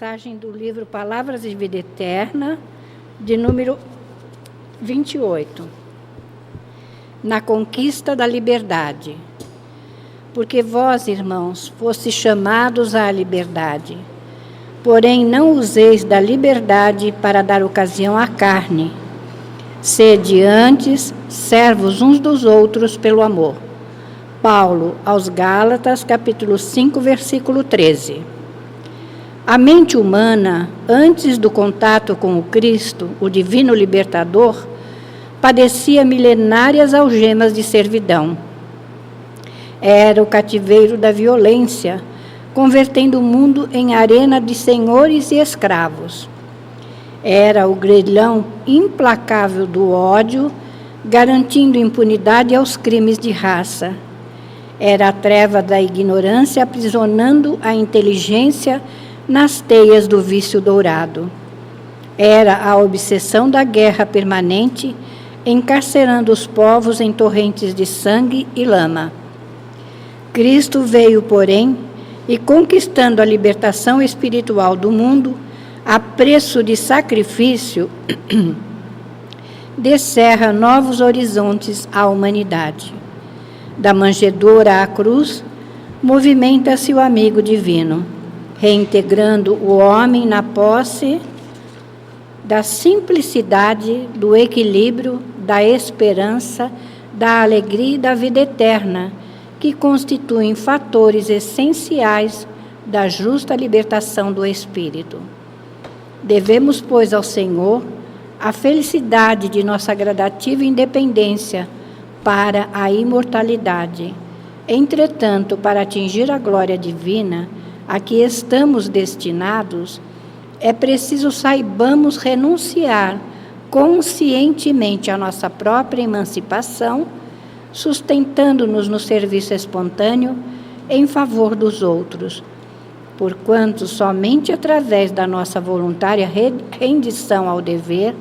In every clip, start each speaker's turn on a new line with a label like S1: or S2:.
S1: mensagem do livro Palavras de Vida Eterna, de número 28. Na conquista da liberdade. Porque vós, irmãos, fostes chamados à liberdade. Porém, não useis da liberdade para dar ocasião à carne. Sede antes servos uns dos outros pelo amor. Paulo, aos Gálatas, capítulo 5, versículo 13. A mente humana, antes do contato com o Cristo, o divino libertador, padecia milenárias algemas de servidão. Era o cativeiro da violência, convertendo o mundo em arena de senhores e escravos. Era o grilhão implacável do ódio, garantindo impunidade aos crimes de raça. Era a treva da ignorância aprisionando a inteligência nas teias do vício dourado. Era a obsessão da guerra permanente, encarcerando os povos em torrentes de sangue e lama. Cristo veio, porém, e conquistando a libertação espiritual do mundo, a preço de sacrifício, descerra novos horizontes à humanidade. Da manjedoura à cruz, movimenta-se o amigo divino, reintegrando o homem na posse da simplicidade, do equilíbrio, da esperança, da alegria e da vida eterna, que constituem fatores essenciais da justa libertação do espírito. Devemos, pois, ao Senhor a felicidade de nossa gradativa independência para a imortalidade. Entretanto, para atingir a glória divina a que estamos destinados, é preciso saibamos renunciar conscientemente à nossa própria emancipação, sustentando-nos no serviço espontâneo em favor dos outros, porquanto somente através da nossa voluntária rendição ao dever,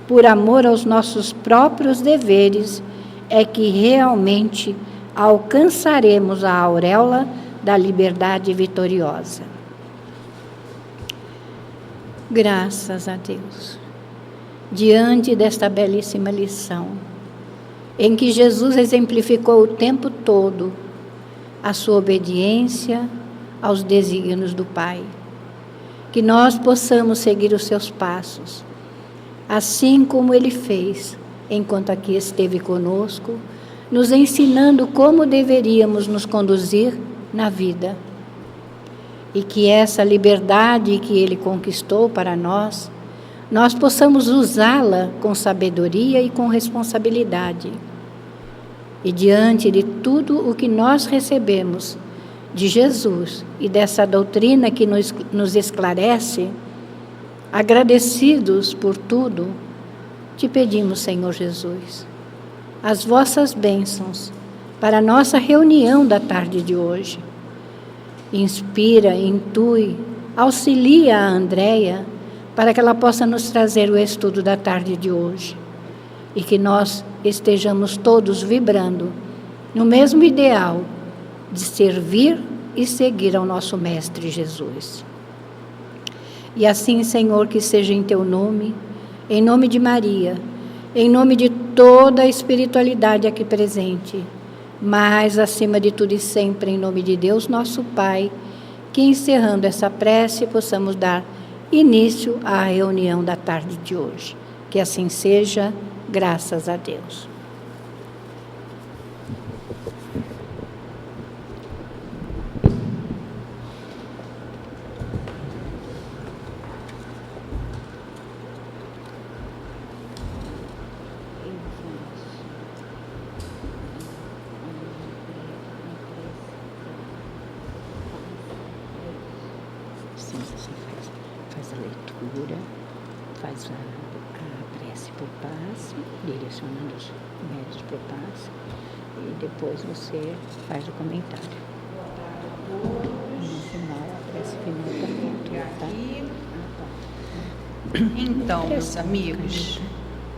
S1: por amor aos nossos próprios deveres, é que realmente alcançaremos a auréola da liberdade vitoriosa. Graças a Deus. Diante desta belíssima lição, em que Jesus exemplificou o tempo todo a sua obediência aos desígnios do Pai, que nós possamos seguir os seus passos, assim como Ele fez, enquanto aqui esteve conosco, nos ensinando como deveríamos nos conduzir na vida. E que essa liberdade que Ele conquistou para nós possamos usá-la com sabedoria e com responsabilidade. E diante de tudo o que nós recebemos de Jesus e dessa doutrina que nos esclarece, agradecidos por tudo, te pedimos, Senhor Jesus, as vossas bênçãos para a nossa reunião da tarde de hoje. Inspira, intui, auxilia a Andréia para que ela possa nos trazer o estudo da tarde de hoje e que nós estejamos todos vibrando no mesmo ideal de servir e seguir ao nosso Mestre Jesus. E assim, Senhor, que seja em Teu nome, em nome de Maria, em nome de toda a espiritualidade aqui presente, mas, acima de tudo e sempre, em nome de Deus, nosso Pai, que encerrando essa prece, possamos dar início à reunião da tarde de hoje. Que assim seja, graças a Deus. Faz a leitura, faz a prece por passe, direcionando os médios por passe, e depois você faz o comentário. No final, a prece final também. Tá?
S2: Então, meus amigos,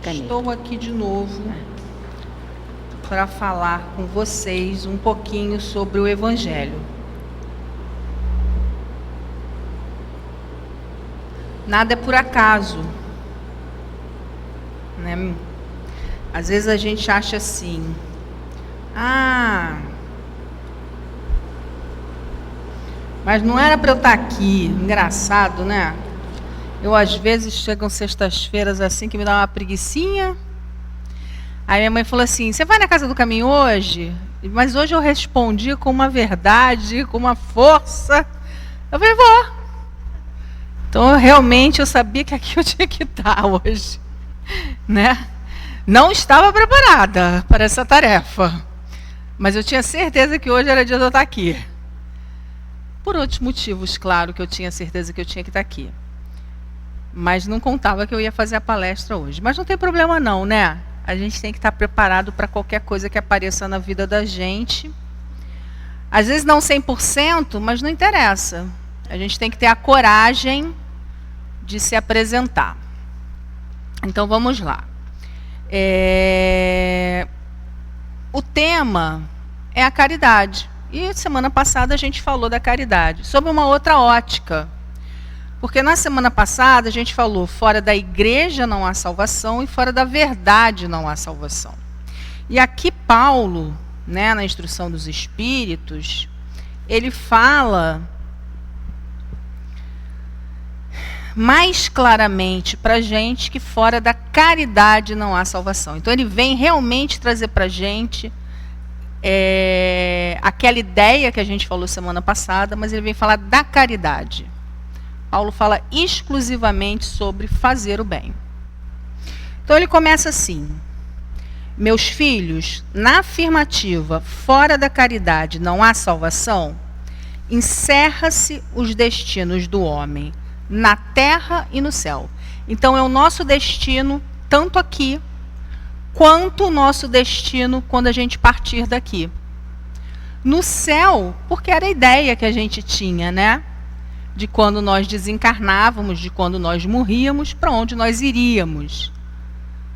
S2: estou aqui de novo para falar com vocês um pouquinho sobre o Evangelho. Nada é por acaso, né? Às vezes a gente acha assim, mas não era para eu estar aqui. Engraçado, né? Eu às vezes chegam sextas-feiras assim que me dá uma preguicinha. Aí minha mãe falou assim, você vai na casa do caminho hoje? Mas hoje eu respondi com uma verdade, com uma força. Eu falei, vou. Então, realmente, eu sabia que aqui eu tinha que estar hoje. Né? Não estava preparada para essa tarefa. Mas eu tinha certeza que hoje era dia de eu estar aqui. Por outros motivos, claro, que eu tinha certeza que eu tinha que estar aqui. Mas não contava que eu ia fazer a palestra hoje. Mas não tem problema não, né? A gente tem que estar preparado para qualquer coisa que apareça na vida da gente. Às vezes não 100%, mas não interessa. A gente tem que ter a coragem de se apresentar. Então vamos lá. O tema é a caridade. E semana passada a gente falou da caridade, sob uma outra ótica. Porque na semana passada a gente falou, fora da igreja não há salvação e fora da verdade não há salvação. E aqui Paulo, né, na instrução dos Espíritos, ele fala mais claramente para a gente que fora da caridade não há salvação. Então ele vem realmente trazer para a gente aquela ideia que a gente falou semana passada, mas ele vem falar da caridade. Paulo fala exclusivamente sobre fazer o bem. Então ele começa assim: meus filhos, na afirmativa, fora da caridade não há salvação, encerra-se os destinos do homem, na terra e no céu. Então é o nosso destino, tanto aqui, quanto o nosso destino quando a gente partir daqui. No céu, porque era a ideia que a gente tinha, né? De quando nós desencarnávamos, de quando nós morríamos, para onde nós iríamos.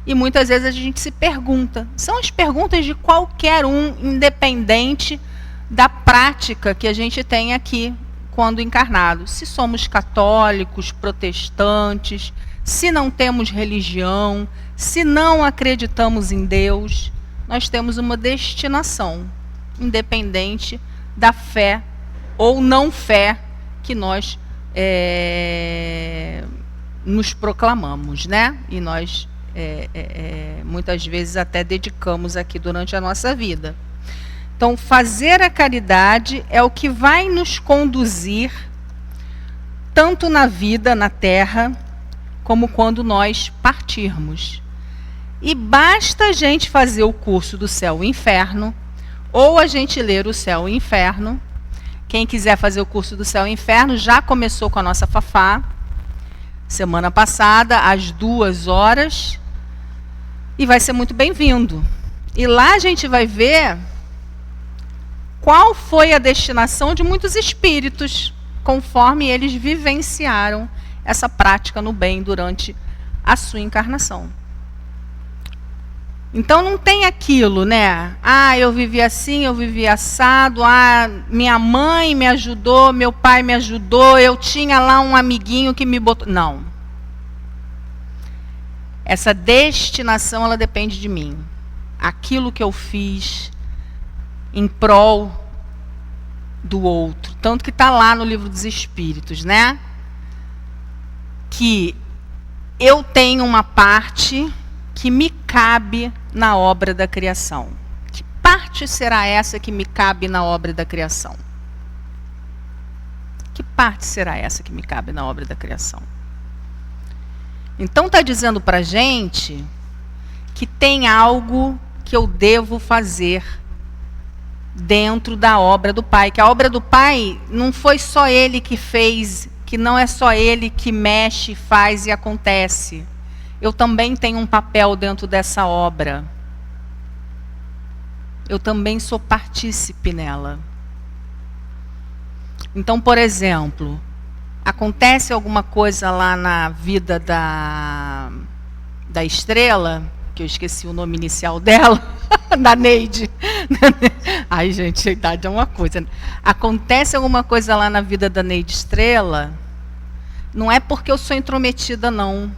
S2: E muitas vezes a gente se pergunta, são as perguntas de qualquer um, independente da prática que a gente tem aqui quando encarnado. Se somos católicos, protestantes, se não temos religião, se não acreditamos em Deus, nós temos uma destinação, independente da fé ou não fé que nós nos proclamamos, né? E nós muitas vezes até dedicamos aqui durante a nossa vida. Então, fazer a caridade é o que vai nos conduzir tanto na vida, na terra, como quando nós partirmos. E basta a gente fazer o curso do Céu e Inferno, ou a gente ler o Céu e Inferno. Quem quiser fazer o curso do Céu e Inferno, já começou com a nossa Fafá, semana passada, às 2h, e vai ser muito bem-vindo. E lá a gente vai ver qual foi a destinação de muitos espíritos, conforme eles vivenciaram essa prática no bem durante a sua encarnação. Então não tem aquilo, né? Eu vivi assim, eu vivi assado, minha mãe me ajudou, meu pai me ajudou, eu tinha lá um amiguinho que me botou. Não. Essa destinação, ela depende de mim. Aquilo que eu fiz em prol do outro. Tanto que está lá no Livro dos Espíritos, né? Que eu tenho uma parte que me cabe na obra da criação. Que parte será essa que me cabe na obra da criação? Que parte será essa que me cabe na obra da criação? Então está dizendo para a gente que tem algo que eu devo fazer dentro da obra do Pai. Que a obra do Pai não foi só Ele que fez, que não é só Ele que mexe, faz e acontece. Eu também tenho um papel dentro dessa obra. Eu também sou partícipe nela. Então, por exemplo, acontece alguma coisa lá na vida da Estrela, que eu esqueci o nome inicial dela, da Neide. Ai, gente, a idade é uma coisa. Acontece alguma coisa lá na vida da Neide Estrela, Não é porque eu sou intrometida, não.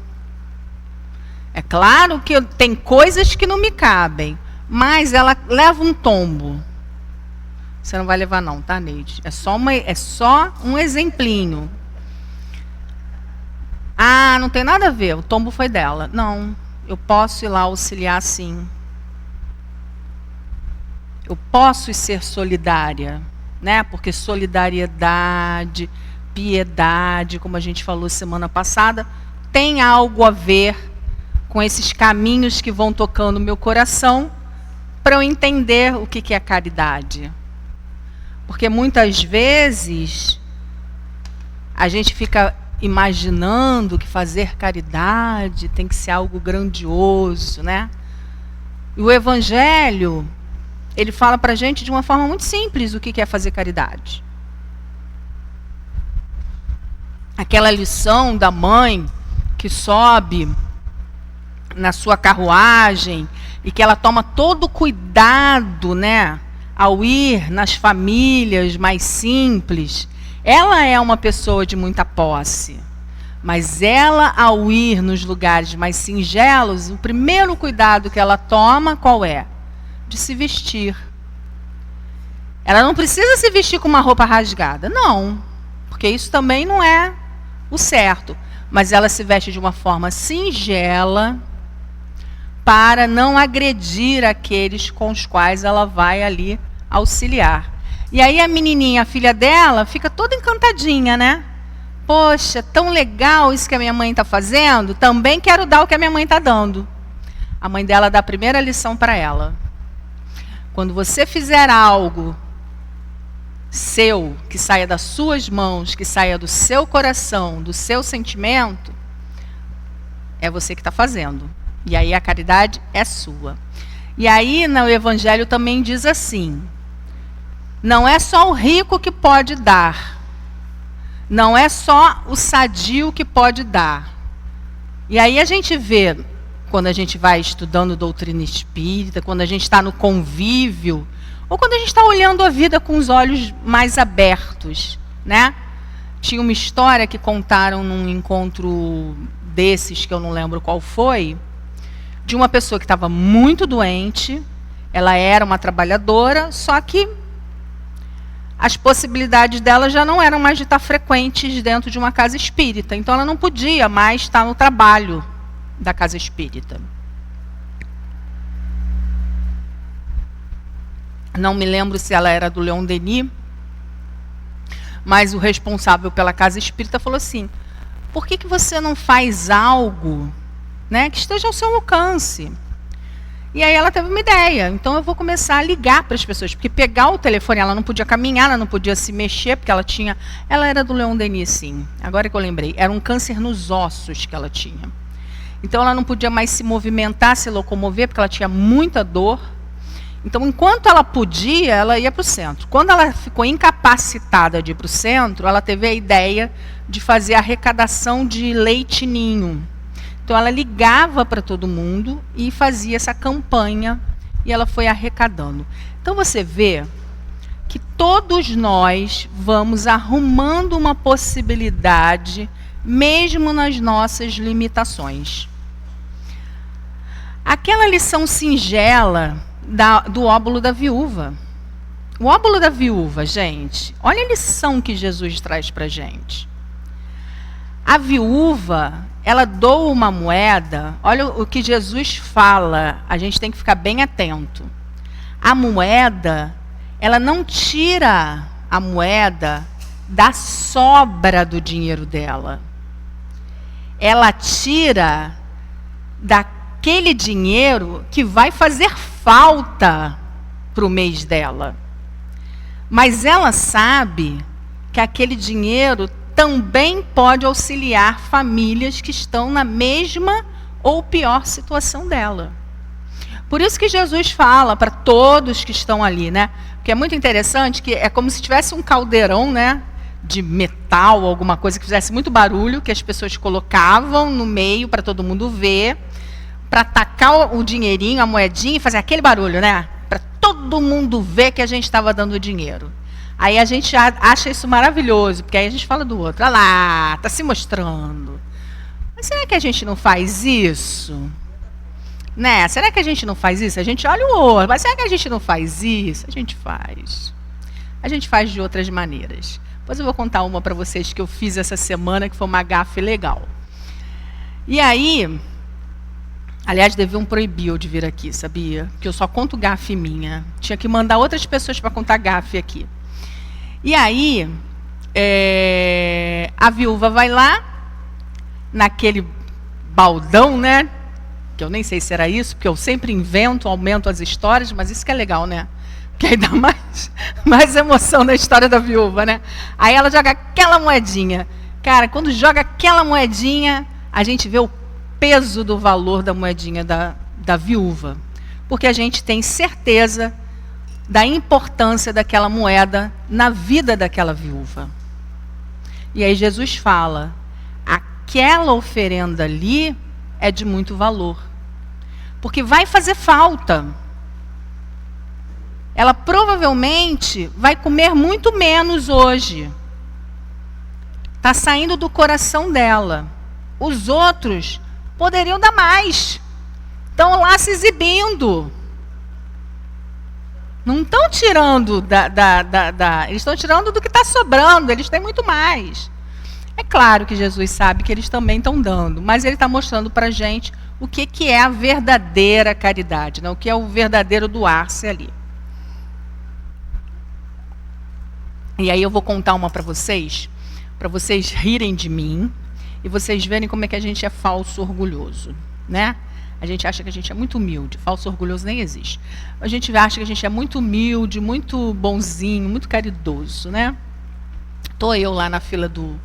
S2: É claro que tem coisas que não me cabem, mas ela leva um tombo. Você não vai levar não, tá, Neide? É só um exemplinho. Ah, não tem nada a ver, o tombo foi dela. Não, eu posso ir lá auxiliar sim. Eu posso ser solidária, né? Porque solidariedade, piedade, como a gente falou semana passada, tem algo a ver com esses caminhos que vão tocando o meu coração para eu entender o que é caridade. Porque muitas vezes a gente fica imaginando que fazer caridade tem que ser algo grandioso, né? E o Evangelho, ele fala para a gente de uma forma muito simples o que é fazer caridade. Aquela lição da mãe que sobe na sua carruagem e que ela toma todo o cuidado, né, ao ir nas famílias mais simples. Ela é uma pessoa de muita posse, mas ela, ao ir nos lugares mais singelos, o primeiro cuidado que ela toma, qual é? De se vestir. Ela não precisa se vestir com uma roupa rasgada, não, porque isso também não é o certo, mas ela se veste de uma forma singela, para não agredir aqueles com os quais ela vai ali auxiliar. E aí a menininha, a filha dela, fica toda encantadinha, né? Poxa, tão legal isso que a minha mãe está fazendo, também quero dar o que a minha mãe está dando. A mãe dela dá a primeira lição para ela. Quando você fizer algo seu, que saia das suas mãos, que saia do seu coração, do seu sentimento, é você que está fazendo. E aí a caridade é sua. E aí no Evangelho também diz assim, não é só o rico que pode dar, não é só o sadio que pode dar. E aí a gente vê, quando a gente vai estudando doutrina espírita, quando a gente está no convívio, ou quando a gente está olhando a vida com os olhos mais abertos, né? Tinha uma história que contaram num encontro desses, que eu não lembro qual foi, de uma pessoa que estava muito doente, ela era uma trabalhadora, só que as possibilidades dela já não eram mais de estar frequentes dentro de uma casa espírita. Então ela não podia mais estar no trabalho da casa espírita. Não me lembro se ela era do Leon Denis, mas o responsável pela casa espírita falou assim, por que você não faz algo, né, que esteja ao seu alcance? E aí ela teve uma ideia, então eu vou começar a ligar para as pessoas, porque pegar o telefone, ela não podia caminhar, ela não podia se mexer, porque ela era do Leon Denis, sim, agora que eu lembrei, era um câncer nos ossos que ela tinha. Então ela não podia mais se movimentar, se locomover, porque ela tinha muita dor. Então, enquanto ela podia, ela ia para o centro. Quando ela ficou incapacitada de ir para o centro, ela teve a ideia de fazer a arrecadação de leite ninho. Então, ela ligava para todo mundo e fazia essa campanha, e ela foi arrecadando. Então, você vê que todos nós vamos arrumando uma possibilidade, mesmo nas nossas limitações. Aquela lição singela do óbolo da viúva. O óbolo da viúva, gente, olha a lição que Jesus traz para a gente. A viúva, ela doa uma moeda, olha o que Jesus fala, a gente tem que ficar bem atento. A moeda, ela não tira a moeda da sobra do dinheiro dela. Ela tira daquele dinheiro que vai fazer falta para o mês dela. Mas ela sabe que aquele dinheiro também pode auxiliar famílias que estão na mesma ou pior situação dela. Por isso que Jesus fala para todos que estão ali, né? Porque é muito interessante que é como se tivesse um caldeirão, né, de metal, alguma coisa que fizesse muito barulho, que as pessoas colocavam no meio para todo mundo ver, para tacar o dinheirinho, a moedinha e fazer aquele barulho, né? Para todo mundo ver que a gente estava dando dinheiro. Aí a gente acha isso maravilhoso, porque aí a gente fala do outro. Olha lá, está se mostrando. Mas será que a gente não faz isso? Né? Será que a gente não faz isso? A gente olha o outro, mas será que a gente não faz isso? A gente faz. A gente faz de outras maneiras. Depois eu vou contar uma para vocês que eu fiz essa semana, que foi uma gafe legal. E aí, aliás, deviam proibir eu de vir aqui, sabia? Porque eu só conto gafe minha. Tinha que mandar outras pessoas para contar gafe aqui. E aí, a viúva vai lá, naquele baldão, né? Que eu nem sei se era isso, porque eu sempre invento, aumento as histórias, mas isso que é legal, né? Que aí dá mais emoção na história da viúva, né? Aí ela joga aquela moedinha. Cara, quando joga aquela moedinha, a gente vê o peso do valor da moedinha da viúva. Porque a gente tem certeza da importância daquela moeda na vida daquela viúva. E aí Jesus fala, aquela oferenda ali é de muito valor. Porque vai fazer falta. Ela provavelmente vai comer muito menos hoje. Está saindo do coração dela. Os outros poderiam dar mais. Estão lá se exibindo. Não estão tirando eles estão tirando do que está sobrando. Eles têm muito mais. É claro que Jesus sabe que eles também estão dando, mas ele está mostrando para a gente o que é a verdadeira caridade, né? O que é o verdadeiro doar-se ali. E aí eu vou contar uma para vocês rirem de mim e vocês verem como é que a gente é falso orgulhoso, né? A gente acha que a gente é muito humilde, falso orgulhoso nem existe. A gente acha que a gente é muito humilde, muito bonzinho, muito caridoso, né? Estou eu lá na fila do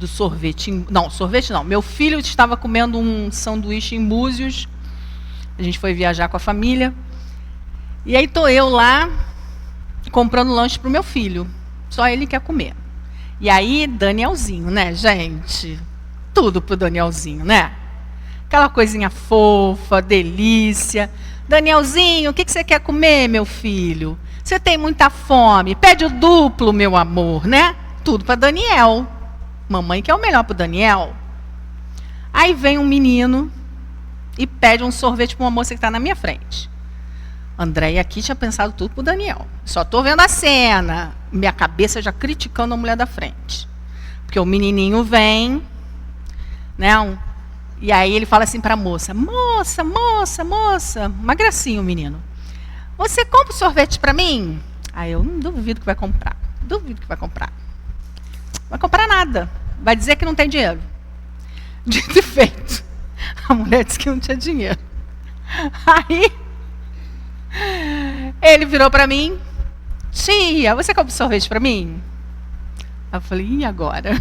S2: sorvete. Não, sorvete não. Meu filho estava comendo um sanduíche em Búzios. A gente foi viajar com a família. E aí estou eu lá comprando lanche para o meu filho. Só ele quer comer. E aí, Danielzinho, né, gente? Tudo pro Danielzinho, né? Aquela coisinha fofa, delícia. Danielzinho, o que você quer comer, meu filho? Você tem muita fome? Pede o duplo, meu amor, né? Tudo para Daniel. Mamãe quer o melhor pro Daniel. Aí vem um menino e pede um sorvete para uma moça que está na minha frente. Andréia aqui tinha pensado tudo pro Daniel. Só estou vendo a cena. Minha cabeça já criticando a mulher da frente. Porque o menininho vem, né? E aí ele fala assim para a moça, moça, uma gracinha o menino. Você compra o sorvete para mim? Aí eu não duvido que vai comprar. Vai comprar nada. Vai dizer que não tem dinheiro. Dito e feito. A mulher disse que não tinha dinheiro. Aí ele virou para mim, tia, você compra sorvete para mim? Eu falei, e agora?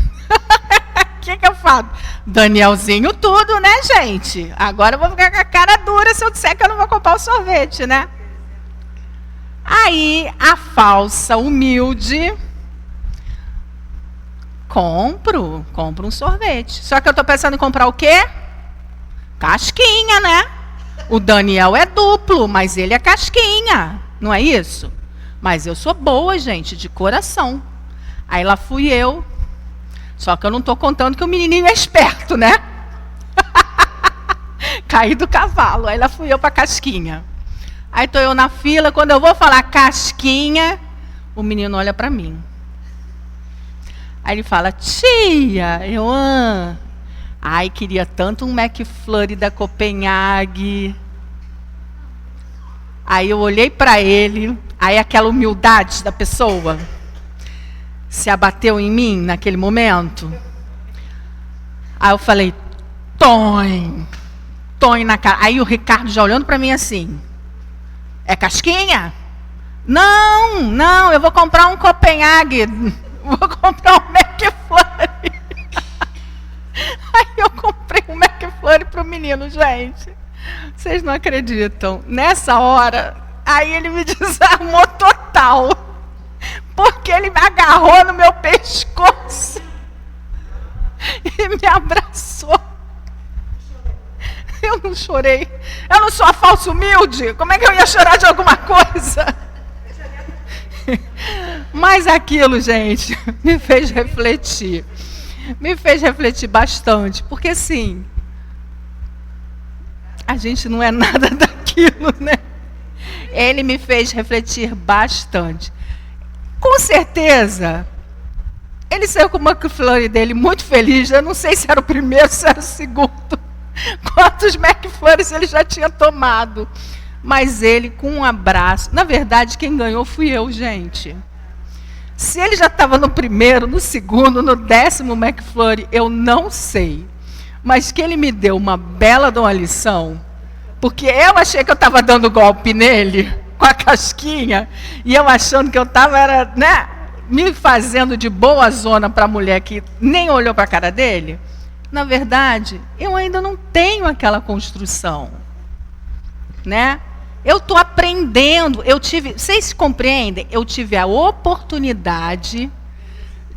S2: O que eu falo? Danielzinho tudo, né, gente? Agora eu vou ficar com a cara dura se eu disser que eu não vou comprar o sorvete, né? Aí a falsa humilde, compro um sorvete. Só que eu estou pensando em comprar o quê? Casquinha, né? O Daniel é duplo, mas ele é casquinha, não é isso? Mas eu sou boa, gente, de coração. Aí lá fui eu. Só que eu não estou contando que o menininho é esperto, né? Caí do cavalo. Aí lá fui eu para casquinha. Aí estou eu na fila. Quando eu vou falar casquinha, o menino olha para mim. Aí ele fala, tia, ai, queria tanto um McFlurry da Copenhague. Aí eu olhei para ele, aí aquela humildade da pessoa se abateu em mim naquele momento. Aí eu falei, Tom na cara. Aí o Ricardo já olhando para mim assim, é casquinha? Não, eu vou comprar um Copenhague, vou comprar um McFlurry. Aí eu comprei um McFlurry pro menino, gente. Vocês não acreditam. Nessa hora, aí ele me desarmou total. Porque ele me agarrou no meu pescoço e me abraçou. Eu não chorei. Eu não sou a falsa humilde. Como é que eu ia chorar de alguma coisa? Mas aquilo, gente, me fez refletir. Me fez refletir bastante. Porque, assim, a gente não é nada daquilo, né? Ele me fez refletir bastante. Com certeza, ele saiu com o McFlurry dele muito feliz. Eu não sei se era o primeiro, se era o segundo. Quantos McFlurries ele já tinha tomado. Mas ele, com um abraço... Na verdade, quem ganhou fui eu, gente. Se ele já estava no primeiro, no segundo, no 10º McFlurry, eu não sei. Mas que ele me deu uma bela de uma lição, porque eu achei que eu estava dando golpe nele, com a casquinha, e eu achando que eu estava, né, me fazendo de boa zona para a mulher que nem olhou para a cara dele. Na verdade, eu ainda não tenho aquela construção, né? Eu estou aprendendo, vocês compreendem? Eu tive a oportunidade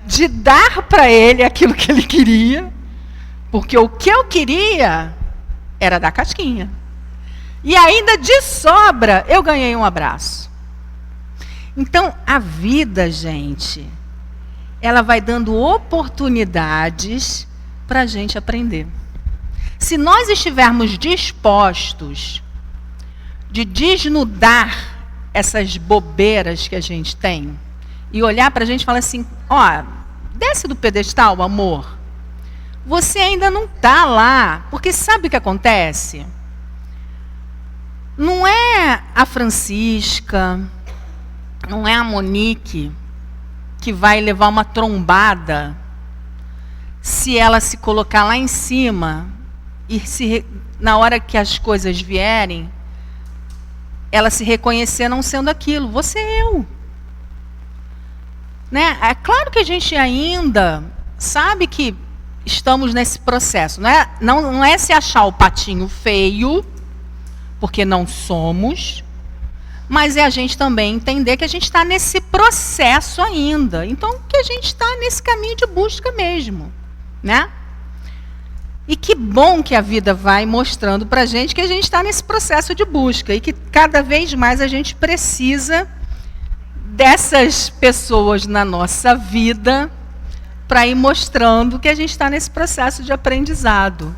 S2: de dar para ele aquilo que ele queria, porque o que eu queria era dar casquinha. E ainda de sobra, eu ganhei um abraço. Então, a vida, gente, ela vai dando oportunidades para a gente aprender. Se nós estivermos dispostos de desnudar essas bobeiras que a gente tem e olhar para a gente e falar assim, ó, desce do pedestal, amor. Você ainda não está lá, porque sabe o que acontece? Não é a Francisca, não é a Monique que vai levar uma trombada se ela se colocar lá em cima e na hora que as coisas vierem, ela se reconhecer não sendo aquilo. Você é eu. Né? É claro que a gente ainda sabe que estamos nesse processo. Não é se achar o patinho feio, porque não somos, mas é a gente também entender que a gente está nesse processo ainda. Então, que a gente está nesse caminho de busca mesmo. Né? E que bom que a vida vai mostrando para a gente que a gente está nesse processo de busca e que cada vez mais a gente precisa dessas pessoas na nossa vida para ir mostrando que a gente está nesse processo de aprendizado.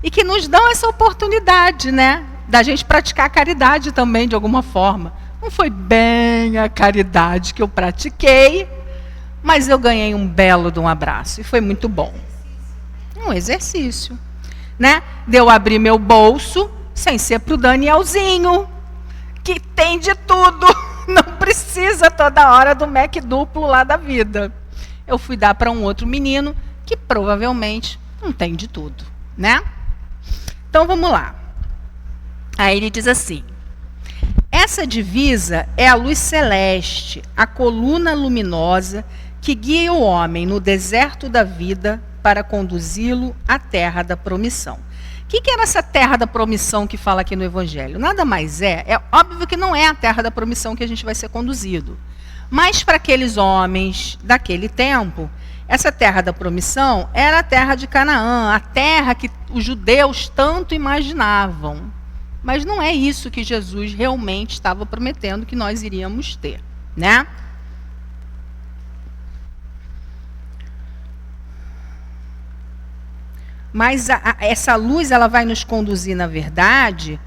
S2: E que nos dão essa oportunidade, né, da gente praticar a caridade também, de alguma forma. Não foi bem a caridade que eu pratiquei, mas eu ganhei um belo de um abraço e foi muito bom. Um exercício, né? De eu abrir meu bolso sem ser para o Danielzinho, que tem de tudo, não precisa toda hora do Mac duplo lá da vida. Eu fui dar para um outro menino que provavelmente não tem de tudo, né? Então vamos lá. Aí ele diz assim: essa divisa é a luz celeste, a coluna luminosa que guia o homem no deserto da vida para conduzi-lo à terra da promissão. O que era essa terra da promissão que fala aqui no Evangelho? Nada mais é óbvio que não é a terra da promissão que a gente vai ser conduzido. Mas para aqueles homens daquele tempo, essa terra da promissão era a terra de Canaã, a terra que os judeus tanto imaginavam. Mas não é isso que Jesus realmente estava prometendo que nós iríamos ter, né? Mas essa luz ela vai nos conduzir, na verdade,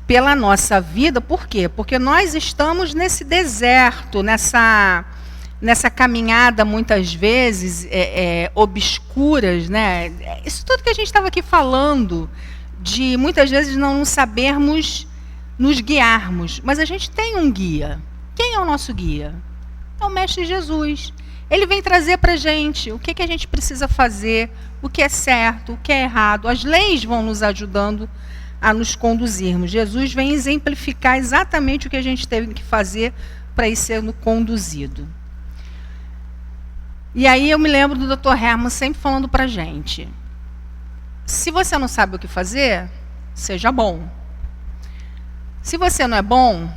S2: pela nossa vida. Por quê? Porque nós estamos nesse deserto, nessa caminhada, muitas vezes, obscuras, né? Isso tudo que a gente estava aqui falando, de muitas vezes não sabermos nos guiarmos. Mas a gente tem um guia. Quem é o nosso guia? É o Mestre Jesus. Ele vem trazer para a gente o que a gente precisa fazer, o que é certo, o que é errado. As leis vão nos ajudando a nos conduzirmos. Jesus vem exemplificar exatamente o que a gente teve que fazer para ir sendo conduzido. E aí eu me lembro do Dr. Herman sempre falando para a gente: se você não sabe o que fazer, seja bom. Se você não é bom,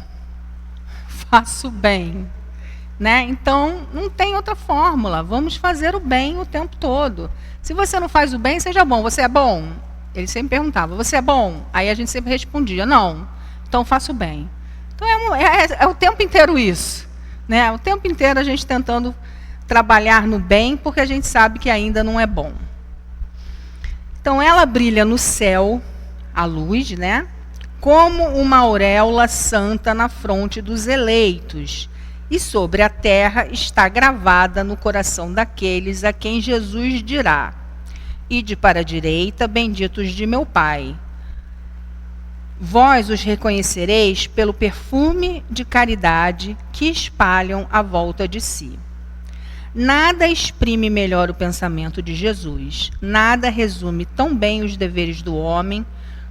S2: faça o bem. Né? Então, não tem outra fórmula. Vamos fazer o bem o tempo todo. Se você não faz o bem, seja bom. Você é bom? Ele sempre perguntava, você é bom? Aí a gente sempre respondia, não. Então, faça o bem. Então, é o tempo inteiro isso. né? O tempo inteiro a gente tentando trabalhar no bem, porque a gente sabe que ainda não é bom. Então ela brilha no céu, a luz, né? Como uma auréola santa na fronte dos eleitos, e sobre a terra está gravada no coração daqueles a quem Jesus dirá: ide para a direita, benditos de meu Pai. Vós os reconhecereis pelo perfume de caridade que espalham à volta de si. Nada exprime melhor o pensamento de Jesus, nada resume tão bem os deveres do homem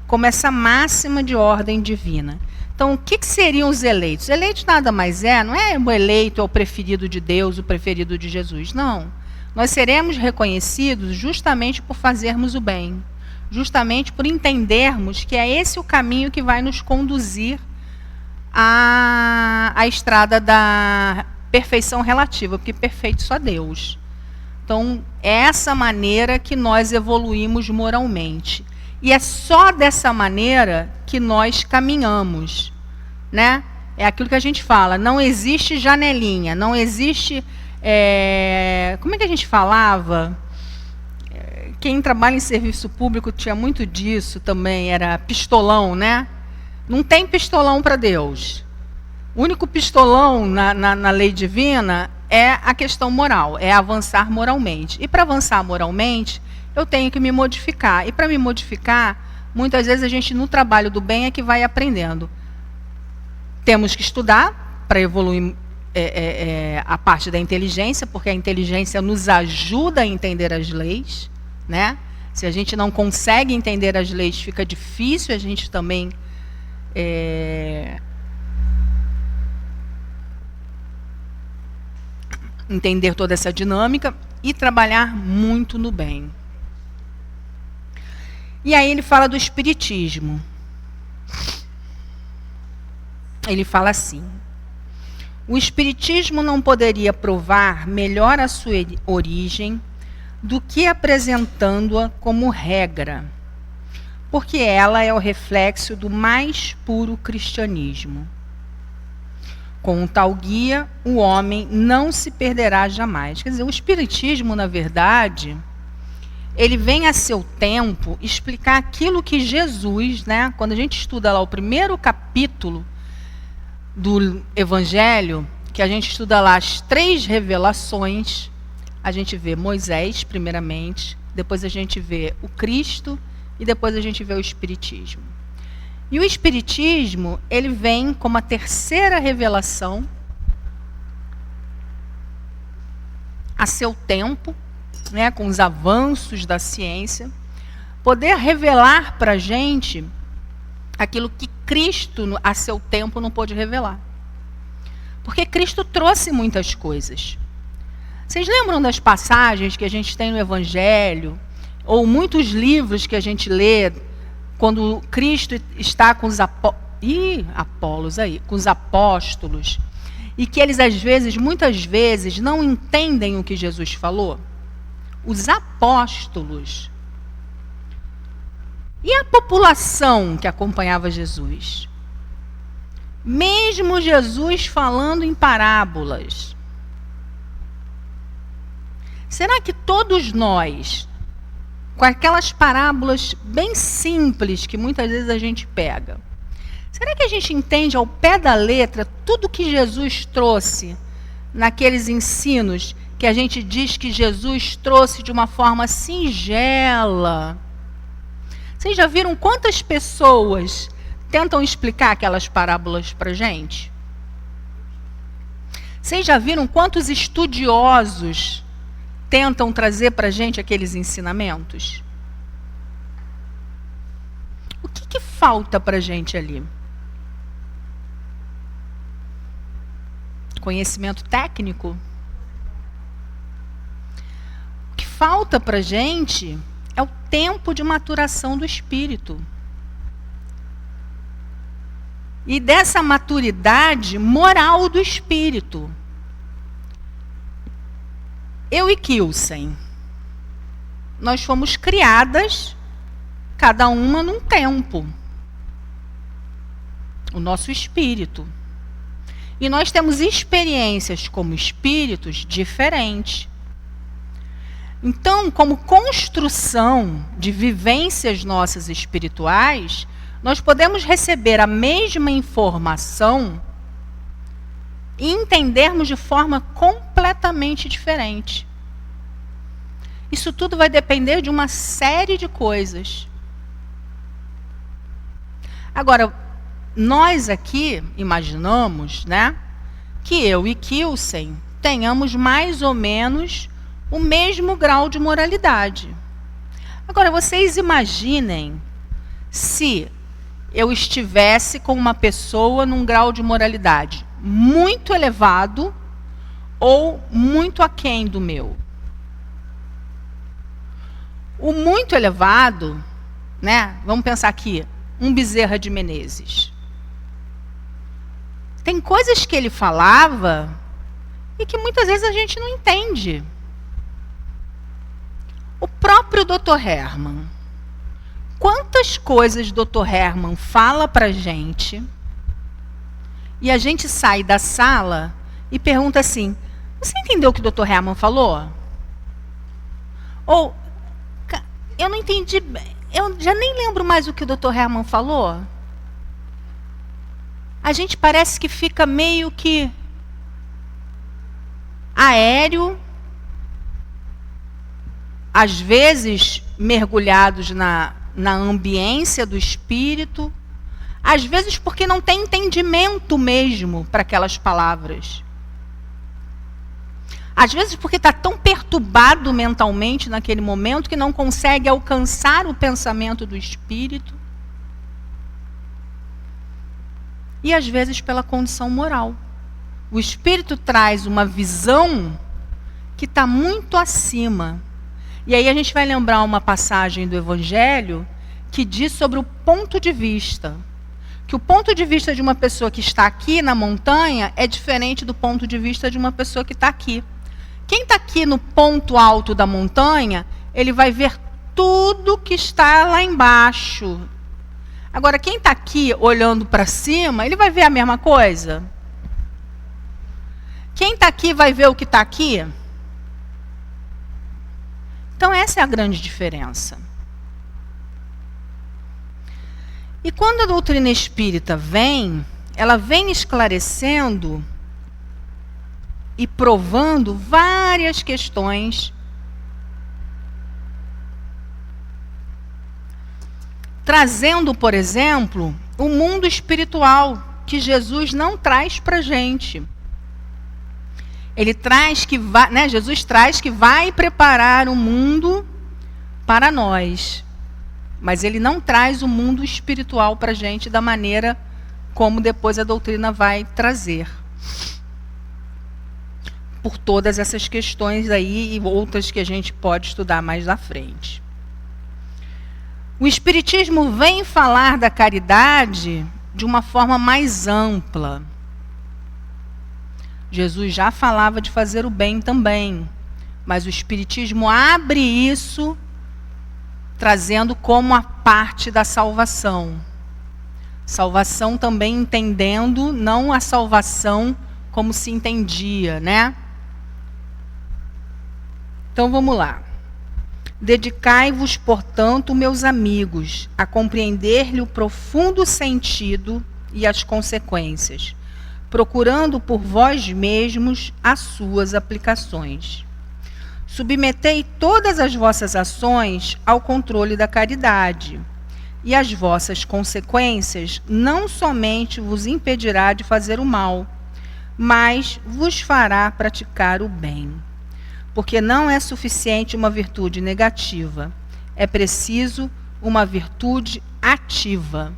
S2: como essa máxima de ordem divina. Então, o que seriam os eleitos? Eleitos nada mais não é o eleito, é o preferido de Deus, o preferido de Jesus. Não. Nós seremos reconhecidos justamente por fazermos o bem, justamente por entendermos que é esse o caminho que vai nos conduzir à estrada da perfeição relativa, porque perfeito só Deus. Então, é essa maneira que nós evoluímos moralmente. E é só dessa maneira que nós caminhamos, né? É aquilo que a gente fala, não existe janelinha, não existe... como é que a gente falava? Quem trabalha em serviço público tinha muito disso também, era pistolão, né? Não tem pistolão para Deus. O único pistolão na lei divina é a questão moral, é avançar moralmente. E para avançar moralmente, eu tenho que me modificar. E para me modificar, muitas vezes a gente no trabalho do bem é que vai aprendendo. Temos que estudar para evoluir a parte da inteligência, porque a inteligência nos ajuda a entender as leis, né? Se a gente não consegue entender as leis, fica difícil a gente também entender toda essa dinâmica e trabalhar muito no bem. E aí ele fala do espiritismo. Ele fala assim: o espiritismo não poderia provar melhor a sua origem do que apresentando-a como regra, porque ela é o reflexo do mais puro cristianismo. Com tal guia, o homem não se perderá jamais. Quer dizer, o espiritismo, na verdade, ele vem a seu tempo explicar aquilo que Jesus, né, quando a gente estuda lá o primeiro capítulo do Evangelho, que a gente estuda lá as 3 revelações, a gente vê Moisés, primeiramente, depois a gente vê o Cristo e depois a gente vê o Espiritismo. E o Espiritismo, ele vem como a 3ª revelação a seu tempo, né, com os avanços da ciência, poder revelar para a gente aquilo que Cristo, a seu tempo, não pôde revelar. Porque Cristo trouxe muitas coisas. Vocês lembram das passagens que a gente tem no Evangelho, ou muitos livros que a gente lê, quando Cristo está com os com os apóstolos, e que eles, às vezes, muitas vezes, não entendem o que Jesus falou? Os apóstolos. E a população que acompanhava Jesus? Mesmo Jesus falando em parábolas. Será que todos nós, com aquelas parábolas bem simples que muitas vezes a gente pega, será que a gente entende ao pé da letra tudo que Jesus trouxe naqueles ensinos que a gente diz que Jesus trouxe de uma forma singela? Vocês já viram quantas pessoas tentam explicar aquelas parábolas para a gente? Vocês já viram quantos estudiosos tentam trazer para a gente aqueles ensinamentos? O que falta para a gente ali? Conhecimento técnico? O que falta para a gente é o tempo de maturação do espírito. E dessa maturidade moral do espírito. Eu e Kilsen, nós fomos criadas, cada uma num tempo. O nosso espírito. E nós temos experiências como espíritos diferentes. Então, como construção de vivências nossas espirituais, nós podemos receber a mesma informação e entendermos de forma completamente diferente. Isso tudo vai depender de uma série de coisas. Agora, nós aqui imaginamos, né, que eu e Kilsen tenhamos mais ou menos o mesmo grau de moralidade. Agora, vocês imaginem se eu estivesse com uma pessoa num grau de moralidade muito elevado ou muito aquém do meu. O muito elevado, né? Vamos pensar aqui, um Bezerra de Menezes. Tem coisas que ele falava e que muitas vezes a gente não entende. O próprio Dr. Hermann. Quantas coisas Dr. Hermann fala pra gente e a gente sai da sala e pergunta assim: você entendeu o que o Dr. Hermann falou? Ou, eu não entendi, eu já nem lembro mais o que o Dr. Hermann falou. A gente parece que fica meio que aéreo, às vezes mergulhados na ambiência do espírito, às vezes porque não tem entendimento mesmo para aquelas palavras. Às vezes porque está tão perturbado mentalmente naquele momento que não consegue alcançar o pensamento do espírito. E às vezes pela condição moral. O espírito traz uma visão que está muito acima. E aí a gente vai lembrar uma passagem do Evangelho que diz sobre o ponto de vista. Que o ponto de vista de uma pessoa que está aqui na montanha é diferente do ponto de vista de uma pessoa que está aqui. Quem está aqui no ponto alto da montanha, ele vai ver tudo que está lá embaixo. Agora, quem está aqui olhando para cima, ele vai ver a mesma coisa? Quem está aqui vai ver o que está aqui? Então, essa é a grande diferença. E quando a doutrina espírita vem, ela vem esclarecendo e provando várias questões, trazendo, por exemplo, o mundo espiritual, que Jesus não traz para a gente. Ele traz que vai, né, Jesus traz que vai preparar o mundo para nós. Mas ele não traz o mundo espiritual para a gente da maneira como depois a doutrina vai trazer. Por todas essas questões aí e outras que a gente pode estudar mais na frente. O Espiritismo vem falar da caridade de uma forma mais ampla. Jesus já falava de fazer o bem também, mas o Espiritismo abre isso trazendo como a parte da salvação. Salvação também entendendo, não a salvação como se entendia, né? Então vamos lá. Dedicai-vos, portanto, meus amigos, a compreender-lhe o profundo sentido e as consequências, procurando por vós mesmos as suas aplicações. Submetei todas as vossas ações ao controle da caridade, e as vossas consequências não somente vos impedirá de fazer o mal, mas vos fará praticar o bem. Porque não é suficiente uma virtude negativa, é preciso uma virtude ativa.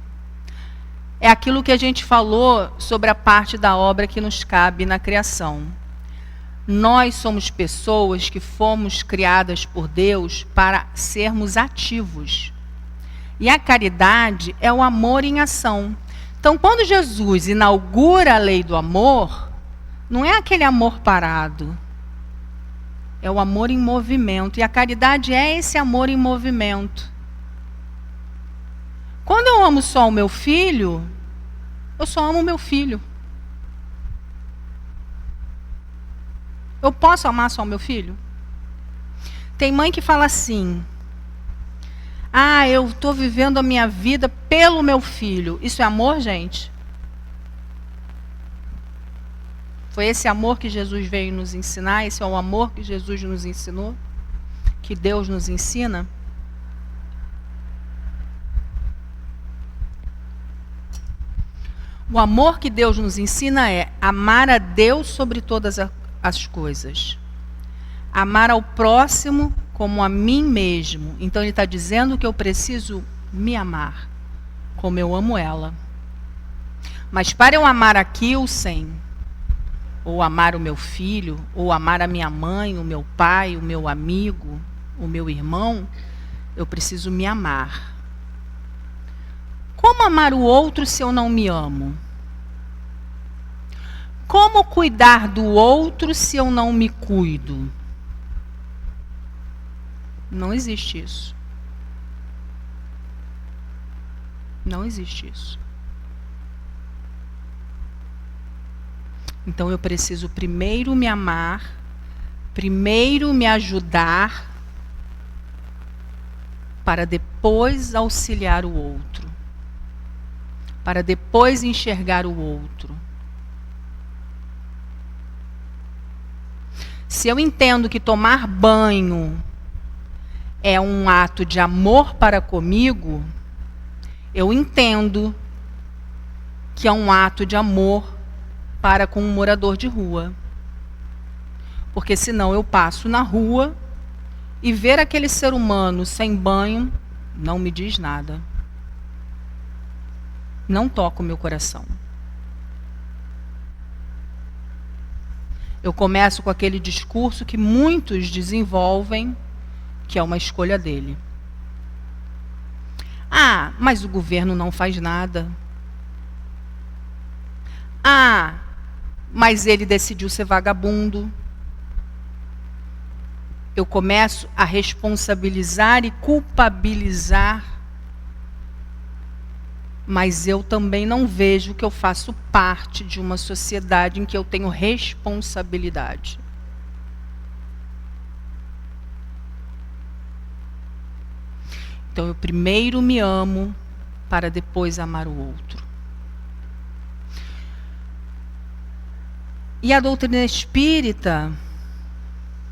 S2: É aquilo que a gente falou sobre a parte da obra que nos cabe na criação. Nós somos pessoas que fomos criadas por Deus para sermos ativos. E a caridade é o amor em ação. Então, quando Jesus inaugura a lei do amor, não é aquele amor parado. É o amor em movimento. E a caridade é esse amor em movimento. Quando eu amo só o meu filho, eu só amo o meu filho. Eu posso amar só o meu filho? Tem mãe que fala assim: ah, eu estou vivendo a minha vida pelo meu filho. Isso é amor, gente? Foi esse amor que Jesus veio nos ensinar? Esse é o amor que Jesus nos ensinou? Que Deus nos ensina? O amor que Deus nos ensina é amar a Deus sobre todas as coisas. Amar ao próximo como a mim mesmo. Então ele está dizendo que eu preciso me amar como eu amo ela. Mas para eu amar aqui o 100, ou amar o meu filho, ou amar a minha mãe, o meu pai, o meu amigo, o meu irmão, eu preciso me amar. Como amar o outro se eu não me amo? Como cuidar do outro se eu não me cuido? Não existe isso. Não existe isso. Então eu preciso primeiro me amar, primeiro me ajudar, para depois auxiliar o outro, para depois enxergar o outro. Se eu entendo que tomar banho é um ato de amor para comigo, eu entendo que é um ato de amor para com um morador de rua. Porque senão eu passo na rua e ver aquele ser humano sem banho não me diz nada. Não toca o meu coração. Eu começo com aquele discurso que muitos desenvolvem, que é uma escolha dele. Ah, mas o governo não faz nada. Ah, mas ele decidiu ser vagabundo. Eu começo a responsabilizar e culpabilizar, mas eu também não vejo que eu faço parte de uma sociedade em que eu tenho responsabilidade. Então eu primeiro me amo para depois amar o outro. E a doutrina espírita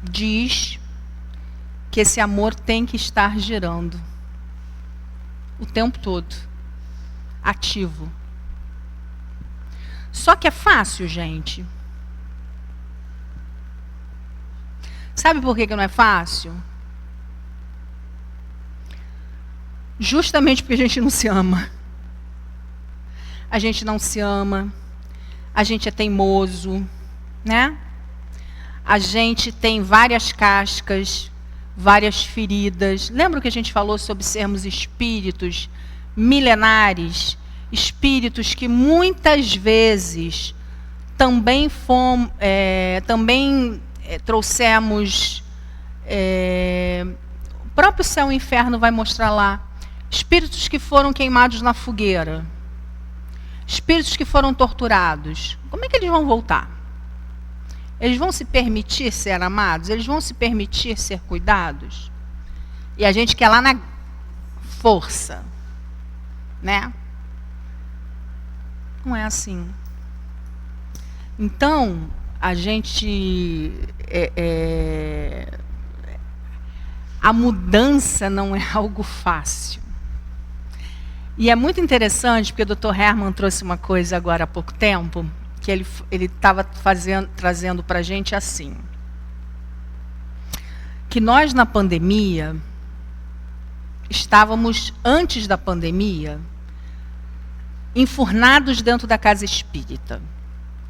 S2: diz que esse amor tem que estar girando o tempo todo, ativo. Só que é fácil, gente. Sabe por que não é fácil? Justamente porque a gente não se ama. A gente não se ama, a gente é teimoso, né? A gente tem várias cascas, várias feridas. Lembra que a gente falou sobre sermos espíritos milenares? Espíritos que muitas vezes também trouxemos... o próprio céu e inferno vai mostrar lá. Espíritos que foram queimados na fogueira. Espíritos que foram torturados. Como é que eles vão voltar? Eles vão se permitir ser amados? Eles vão se permitir ser cuidados? E a gente quer lá na força, né? Não é assim. Então, a gente... a mudança não é algo fácil. E é muito interessante, porque o Dr. Herman trouxe uma coisa agora há pouco tempo, que ele estava trazendo para a gente assim, que nós na pandemia, estávamos, antes da pandemia, enfurnados dentro da casa espírita,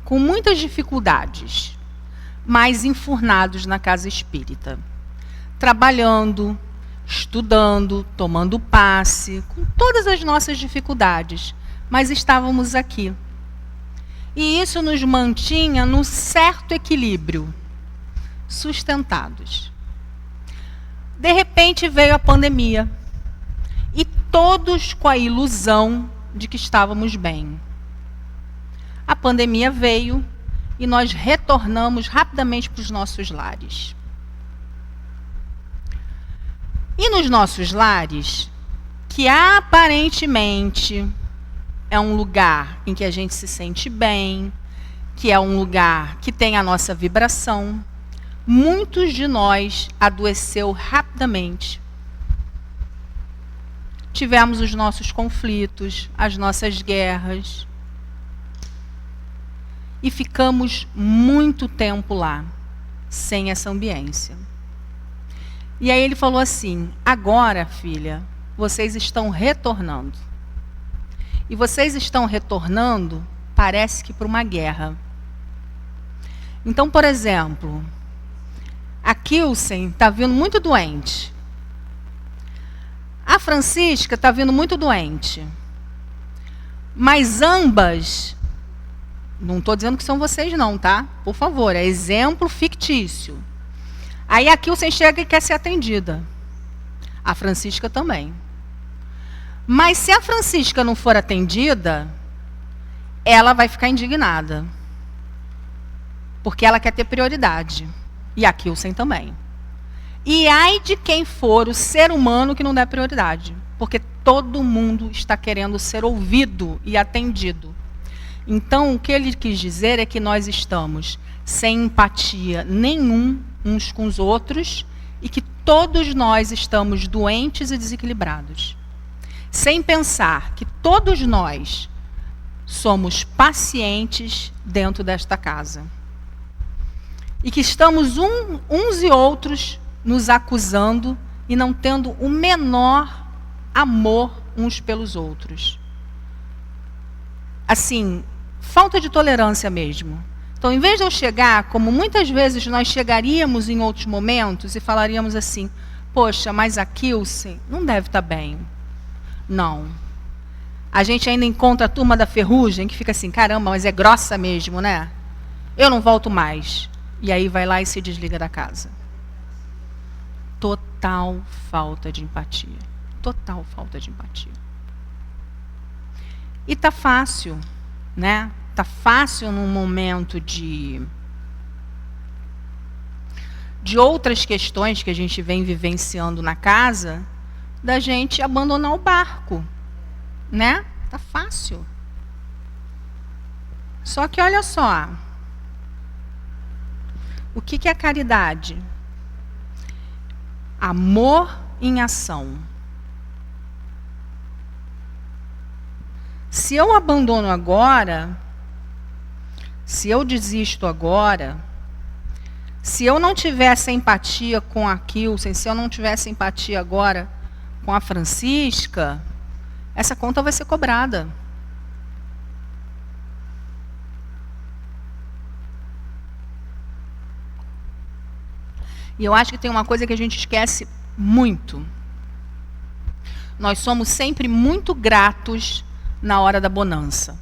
S2: com muitas dificuldades, mas enfurnados na casa espírita, trabalhando, estudando, tomando passe, com todas as nossas dificuldades, mas estávamos aqui. E isso nos mantinha num certo equilíbrio, sustentados. De repente veio a pandemia, e todos com a ilusão de que estávamos bem. A pandemia veio e nós retornamos rapidamente para os nossos lares. E nos nossos lares, que aparentemente é um lugar em que a gente se sente bem, que é um lugar que tem a nossa vibração, muitos de nós adoeceu rapidamente. Tivemos os nossos conflitos, as nossas guerras, e ficamos muito tempo lá, sem essa ambiência. E aí ele falou assim: agora, filha, vocês estão retornando. E vocês estão retornando, parece que para uma guerra. Então, por exemplo, a Kilsen está vindo muito doente. A Francisca está vindo muito doente. Mas ambas, não estou dizendo que são vocês não, tá? Por favor, é exemplo fictício. Aí a Kilsen chega e quer ser atendida. A Francisca também. Mas se a Francisca não for atendida, ela vai ficar indignada. Porque ela quer ter prioridade. E a Kilsen também. E ai de quem for o ser humano que não der prioridade. Porque todo mundo está querendo ser ouvido e atendido. Então, o que ele quis dizer é que nós estamos sem empatia nenhum uns com os outros e que todos nós estamos doentes e desequilibrados. Sem pensar que todos nós somos pacientes dentro desta casa. E que estamos uns e outros nos acusando e não tendo o menor amor uns pelos outros. Assim, falta de tolerância mesmo. Então, em vez de eu chegar, como muitas vezes nós chegaríamos em outros momentos e falaríamos assim: poxa, mas a Kilsen não deve estar bem. Não. A gente ainda encontra a turma da ferrugem que fica assim: caramba, mas é grossa mesmo, né? Eu não volto mais. E aí vai lá e se desliga da casa. Total falta de empatia. Total falta de empatia. E tá fácil, né? Tá fácil num momento de outras questões que a gente vem vivenciando na casa, da gente abandonar o barco, né? Tá fácil. Só que olha só, o que é caridade? Amor em ação. Se eu abandono agora, se eu desisto agora, se eu não tivesse empatia com a Kilsen, se eu não tivesse empatia agora com a Francisca, essa conta vai ser cobrada. E eu acho que tem uma coisa que a gente esquece muito. Nós somos sempre muito gratos na hora da bonança.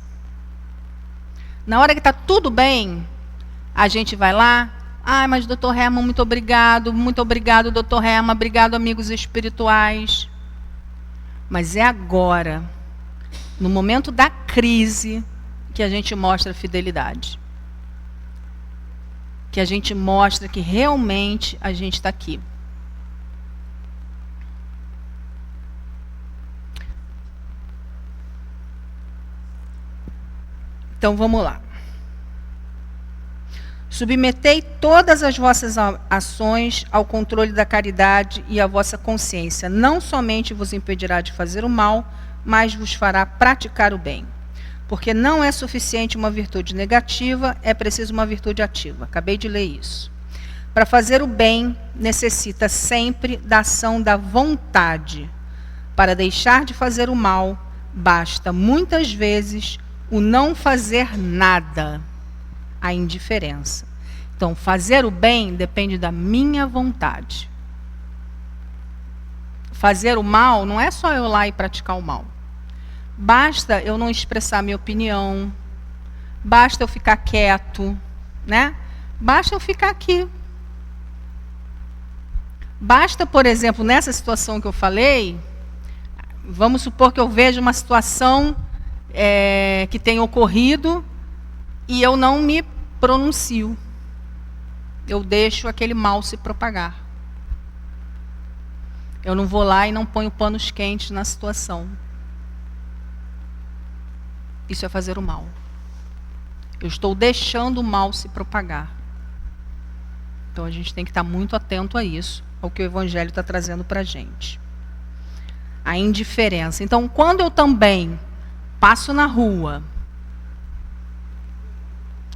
S2: Na hora que está tudo bem, a gente vai lá: ah, mas doutor Herman, muito obrigado, doutor Herman, obrigado, amigos espirituais. Mas é agora, no momento da crise, que a gente mostra fidelidade. Que a gente mostra que realmente a gente está aqui. Então vamos lá. Submetei todas as vossas ações ao controle da caridade e à vossa consciência. Não somente vos impedirá de fazer o mal, mas vos fará praticar o bem. Porque não é suficiente uma virtude negativa, é preciso uma virtude ativa. Acabei de ler isso. Para fazer o bem, necessita sempre da ação da vontade. Para deixar de fazer o mal, basta muitas vezes o não fazer nada, a indiferença. Então, fazer o bem depende da minha vontade. Fazer o mal não é só eu lá e praticar o mal. Basta eu não expressar minha opinião, basta eu ficar quieto, né? Basta eu ficar aqui. Basta, por exemplo, nessa situação que eu falei, vamos supor que eu vejo uma situação que tem ocorrido e eu não me pronuncio. Eu deixo aquele mal se propagar. Eu não vou lá e não ponho panos quentes na situação. Isso é fazer o mal. Eu estou deixando o mal se propagar. Então a gente tem que estar muito atento a isso, ao que o Evangelho está trazendo para a gente. A indiferença. Então, quando eu também passo na rua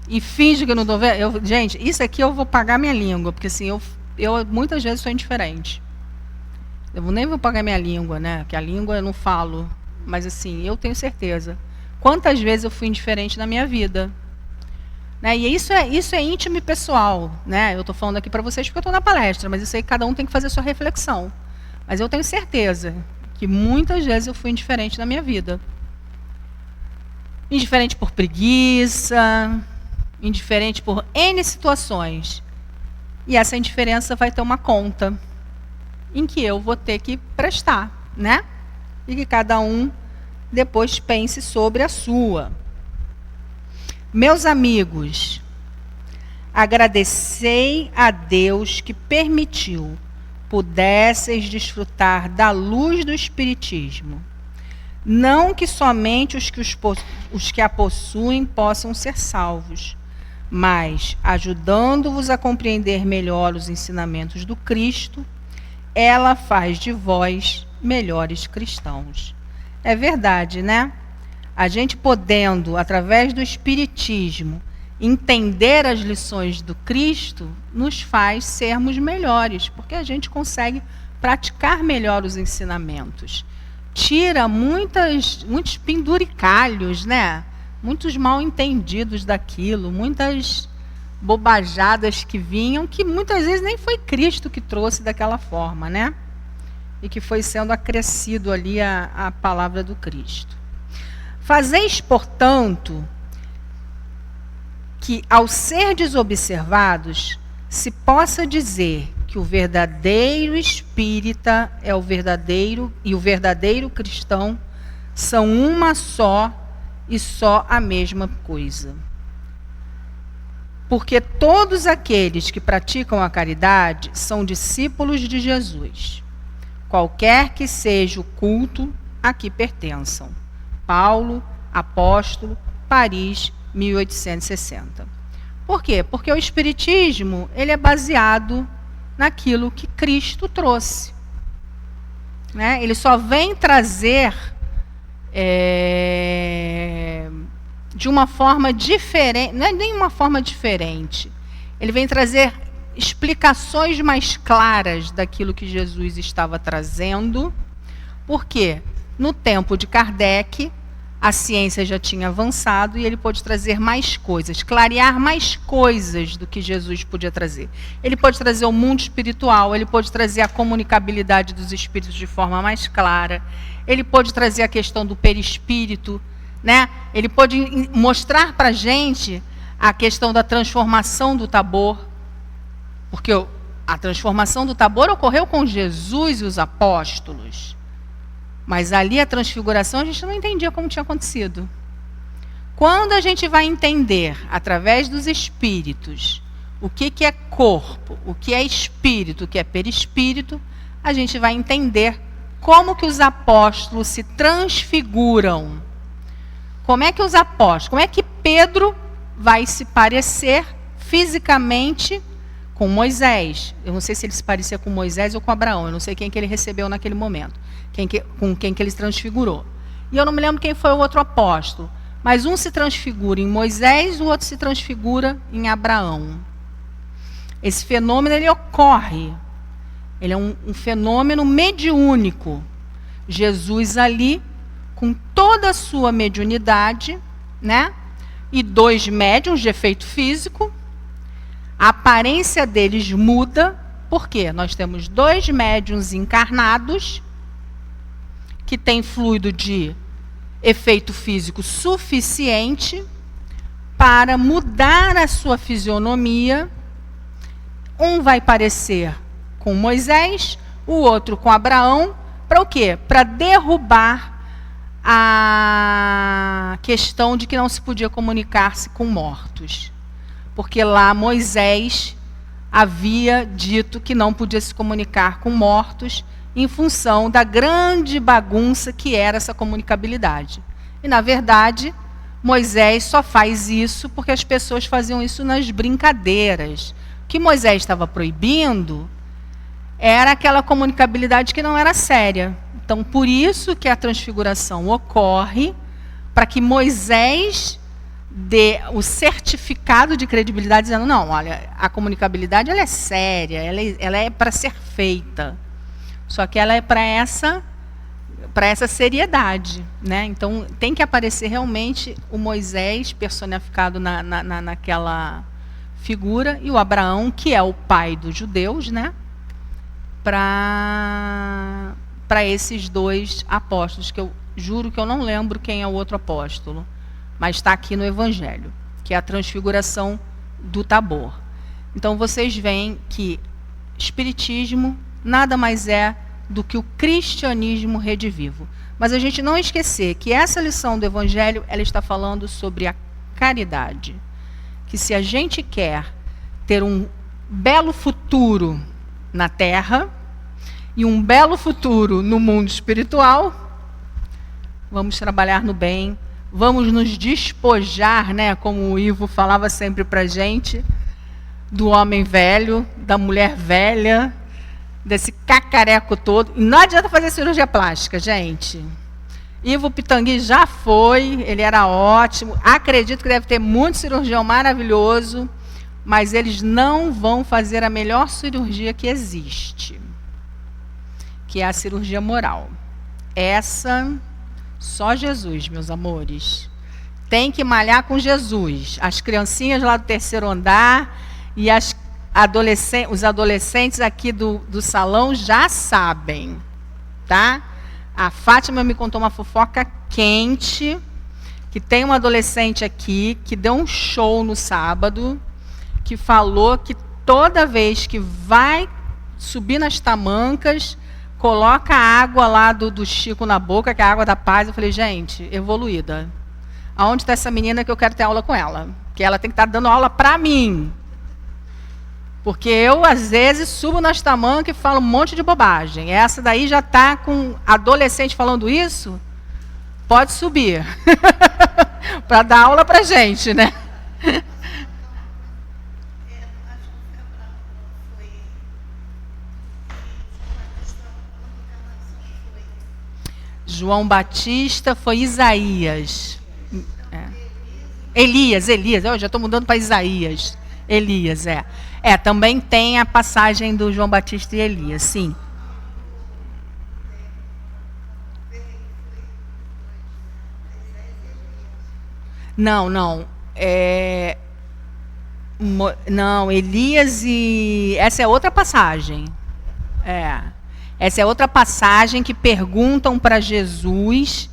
S2: e finjo que eu não estou vendo, gente, isso aqui eu vou pagar minha língua, porque assim, eu muitas vezes sou indiferente. Eu nem vou pagar minha língua, né? Porque a língua eu não falo, mas assim, eu tenho certeza. Quantas vezes eu fui indiferente na minha vida? Né? E isso é íntimo e pessoal, né? Eu estou falando aqui para vocês porque eu estou na palestra, mas isso aí cada um tem que fazer a sua reflexão. Mas eu tenho certeza que muitas vezes eu fui indiferente na minha vida. Indiferente por preguiça, indiferente por N situações. E essa indiferença vai ter uma conta em que eu vou ter que prestar, né? E que cada um depois pense sobre a sua. Meus amigos, agradecei a Deus que permitiu pudesseis desfrutar da luz do Espiritismo. Não que somente os que a possuem possam ser salvos, mas, ajudando-vos a compreender melhor os ensinamentos do Cristo, ela faz de vós melhores cristãos. É verdade, né? A gente podendo, através do Espiritismo, entender as lições do Cristo, nos faz sermos melhores, porque a gente consegue praticar melhor os ensinamentos. Tira muitos penduricalhos, né? Muitos mal entendidos daquilo, muitas bobajadas que vinham, que muitas vezes nem foi Cristo que trouxe daquela forma, né? E que foi sendo acrescido ali a palavra do Cristo. Fazeis, portanto, que ao ser desobservados, se possa dizer que o verdadeiro espírita é o verdadeiro e o verdadeiro cristão são uma só e só a mesma coisa. Porque todos aqueles que praticam a caridade são discípulos de Jesus, qualquer que seja o culto a que pertençam. Paulo, Apóstolo, Paris, 1860. Por quê? Porque o Espiritismo ele é baseado naquilo que Cristo trouxe. Né? Ele só vem trazer de uma forma diferente, não é nem uma forma diferente, ele vem trazer explicações mais claras daquilo que Jesus estava trazendo. Por quê? No tempo de Kardec, a ciência já tinha avançado e ele pôde trazer mais coisas, clarear mais coisas do que Jesus podia trazer. Ele pôde trazer o mundo espiritual, ele pôde trazer a comunicabilidade dos espíritos de forma mais clara, ele pôde trazer a questão do perispírito, né? Ele pôde mostrar para a gente a questão da transformação do Tabor, porque a transformação do Tabor ocorreu com Jesus e os apóstolos. Mas ali a transfiguração a gente não entendia como tinha acontecido. Quando a gente vai entender, através dos espíritos, o que é corpo, o que é espírito, o que é perispírito, a gente vai entender como que os apóstolos se transfiguram. Como é que os apóstolos, como é que Pedro vai se parecer fisicamente com Moisés? Eu não sei se ele se parecia com Moisés ou com Abraão, eu não sei quem que ele recebeu naquele momento. Com quem que ele se transfigurou. E eu não me lembro quem foi o outro apóstolo. Mas um se transfigura em Moisés, o outro se transfigura em Abraão. Esse fenômeno ele ocorre. Ele é um fenômeno mediúnico. Jesus ali, com toda a sua mediunidade, né? E 2 médiuns de efeito físico. A aparência deles muda. Por quê? Nós temos 2 médiuns encarnados que tem fluido de efeito físico suficiente para mudar a sua fisionomia. Um vai parecer com Moisés, o outro com Abraão, para o quê? Para derrubar a questão de que não se podia comunicar-se com mortos. porque lá Moisés havia dito que não podia se comunicar com mortos em função da grande bagunça que era essa comunicabilidade. E, na verdade, Moisés só faz isso porque as pessoas faziam isso nas brincadeiras. O que Moisés estava proibindo era aquela comunicabilidade que não era séria. Então, por isso que a transfiguração ocorre, para que Moisés dê o certificado de credibilidade, dizendo, não, olha, a comunicabilidade ela é séria, ela é para ser feita. Só que ela é para essa seriedade, né? Então, tem que aparecer realmente o Moisés personificado naquela figura, e o Abraão, que é o pai dos judeus, né? Para esses dois apóstolos, que eu juro que eu não lembro quem é o outro apóstolo, mas está aqui no Evangelho, que é a transfiguração do Tabor. Então, vocês veem que Espiritismo nada mais é do que o cristianismo redivivo. Mas a gente não esquecer que essa lição do Evangelho, ela está falando sobre a caridade. Que se a gente quer ter um belo futuro na Terra e um belo futuro no mundo espiritual, vamos trabalhar no bem, vamos nos despojar, né, como o Ivo falava sempre para a gente, do homem velho, da mulher velha, desse cacareco todo. E não adianta fazer cirurgia plástica, gente. Ivo Pitangui já foi, ele era ótimo, acredito que deve ter muito cirurgião maravilhoso, mas eles não vão fazer a melhor cirurgia que existe, que é a cirurgia moral. Essa, só Jesus, meus amores. Tem que malhar com Jesus. As criancinhas lá do terceiro andar e os adolescentes aqui do salão já sabem, tá? A Fátima me contou uma fofoca quente, que tem uma adolescente aqui que deu um show no sábado, que falou que toda vez que vai subir nas tamancas, coloca a água lá do Chico na boca, que é a água da paz. Eu falei, gente, evoluída. Aonde está essa menina que eu quero ter aula com ela? Que ela tem que estar dando aula para mim. Porque eu, às vezes, subo nas tamancas e falo um monte de bobagem. Essa daí já está com adolescente falando isso? Pode subir. Para dar aula para a gente, né? João Batista foi Isaías. Elias. Eu já estou mudando para Isaías. Elias, também tem a passagem do João Batista e Elias, sim. Não. Não, Elias e... Essa é outra passagem. Essa é outra passagem que perguntam para Jesus,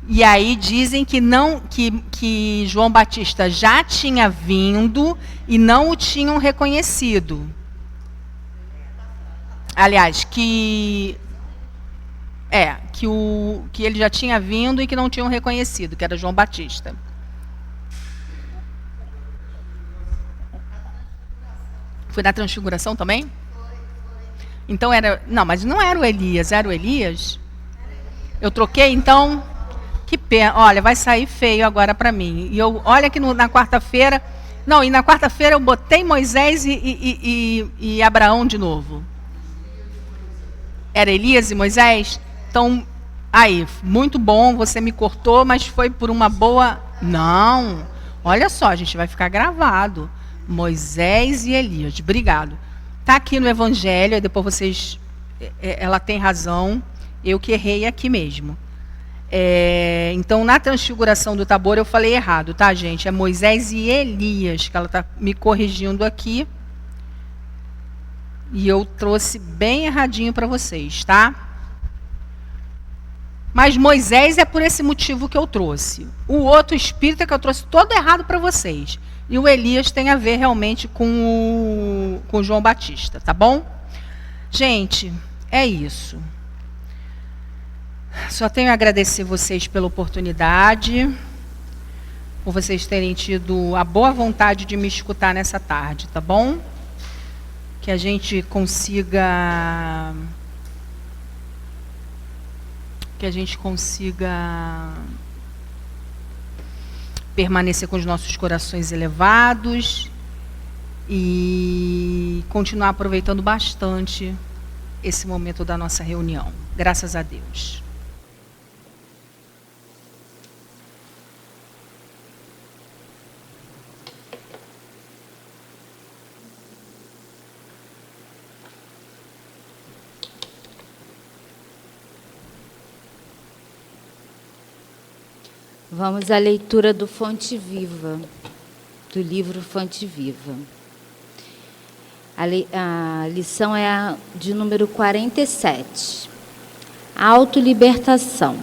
S2: e aí dizem que João Batista já tinha vindo e não o tinham reconhecido. Aliás, que ele já tinha vindo e que não tinham reconhecido, que era João Batista. Foi na transfiguração também? Então era... Não, mas não era o Elias, era o Elias? Eu troquei, então... Que pena. Olha, vai sair feio agora para mim. E olha que na quarta-feira... Não, e na quarta-feira eu botei Moisés e Abraão de novo. Era Elias e Moisés? Então, aí, muito bom, você me cortou, mas foi por uma boa... Não, olha só, a gente vai ficar gravado. Moisés e Elias, obrigado. Está aqui no Evangelho, e depois vocês... Ela tem razão, eu que errei aqui mesmo. Então, na transfiguração do Tabor, eu falei errado, tá, gente? É Moisés e Elias, que ela está me corrigindo aqui. E eu trouxe bem erradinho para vocês, tá? Mas Moisés é por esse motivo que eu trouxe. O outro espírito é que eu trouxe todo errado para vocês. E o Elias tem a ver realmente com o João Batista, tá bom? Gente, é isso. Só tenho a agradecer vocês pela oportunidade. por vocês terem tido a boa vontade de me escutar nessa tarde, tá bom? Que a gente consiga permanecer com os nossos corações elevados e continuar aproveitando bastante esse momento da nossa reunião. Graças a Deus.
S3: Vamos à leitura do Fonte Viva, do livro Fonte Viva. A lição é a de número 47. Autolibertação.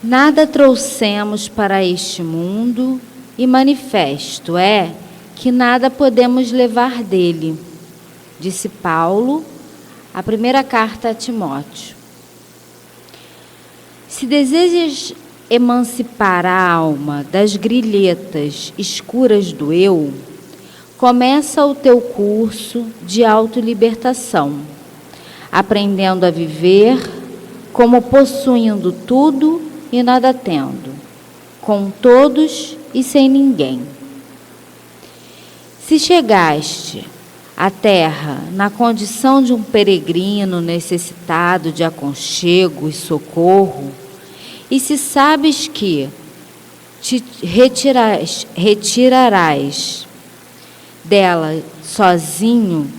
S3: Nada trouxemos para este mundo e manifesto é que nada podemos levar dele, disse Paulo, a primeira carta a Timóteo. Se desejas emancipar a alma das grilhetas escuras do eu, começa o teu curso de autolibertação, aprendendo a viver como possuindo tudo e nada tendo, com todos e sem ninguém. Se chegaste à terra na condição de um peregrino necessitado de aconchego e socorro, e se sabes que te retirarás dela sozinho,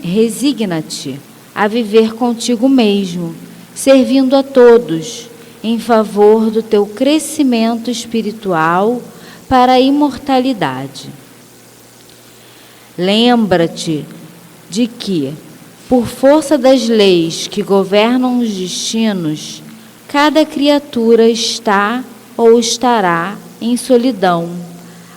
S3: resigna-te a viver contigo mesmo, servindo a todos, em favor do teu crescimento espiritual para a imortalidade. Lembra-te de que, por força das leis que governam os destinos, cada criatura está ou estará em solidão,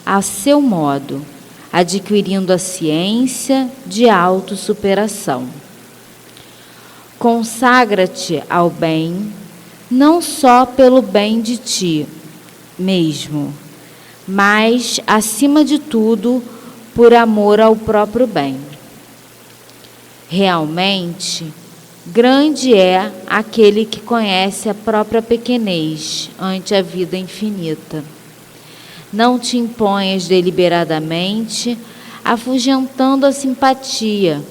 S3: a seu modo, adquirindo a ciência de autossuperação. Consagra-te ao bem, não só pelo bem de ti mesmo, mas, acima de tudo, por amor ao próprio bem. Realmente, grande é aquele que conhece a própria pequenez ante a vida infinita. Não te imponhas deliberadamente, afugentando a simpatia.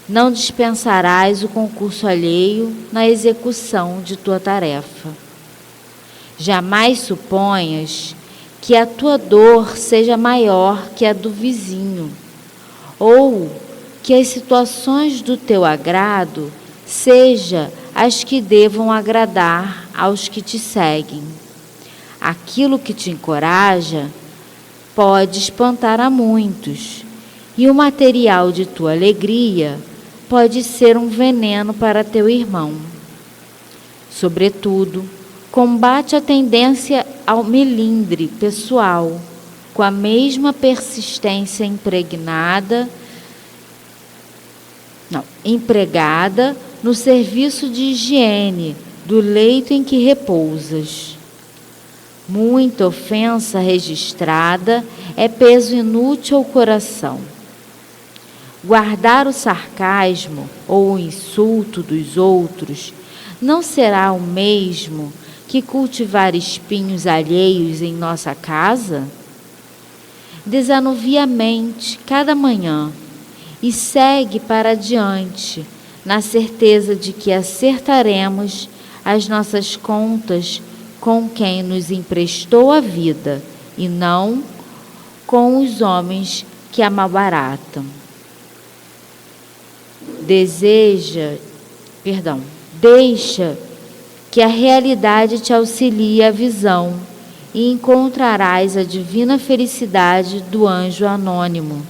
S3: Não dispensarás o concurso alheio na execução de tua tarefa. Jamais suponhas que a tua dor seja maior que a do vizinho, ou que as situações do teu agrado sejam as que devam agradar aos que te seguem. Aquilo que te encoraja pode espantar a muitos, e o material de tua alegria pode ser um veneno para teu irmão. Sobretudo, combate a tendência ao melindre pessoal, com a mesma persistência empregada no serviço de higiene do leito em que repousas. Muita ofensa registrada é peso inútil ao coração. Guardar o sarcasmo ou o insulto dos outros não será o mesmo que cultivar espinhos alheios em nossa casa? Desanuvia a mente cada manhã e segue para adiante, na certeza de que acertaremos as nossas contas com quem nos emprestou a vida e não com os homens que a malbaratam. Deixa que a realidade te auxilie a visão e encontrarás a divina felicidade do anjo anônimo,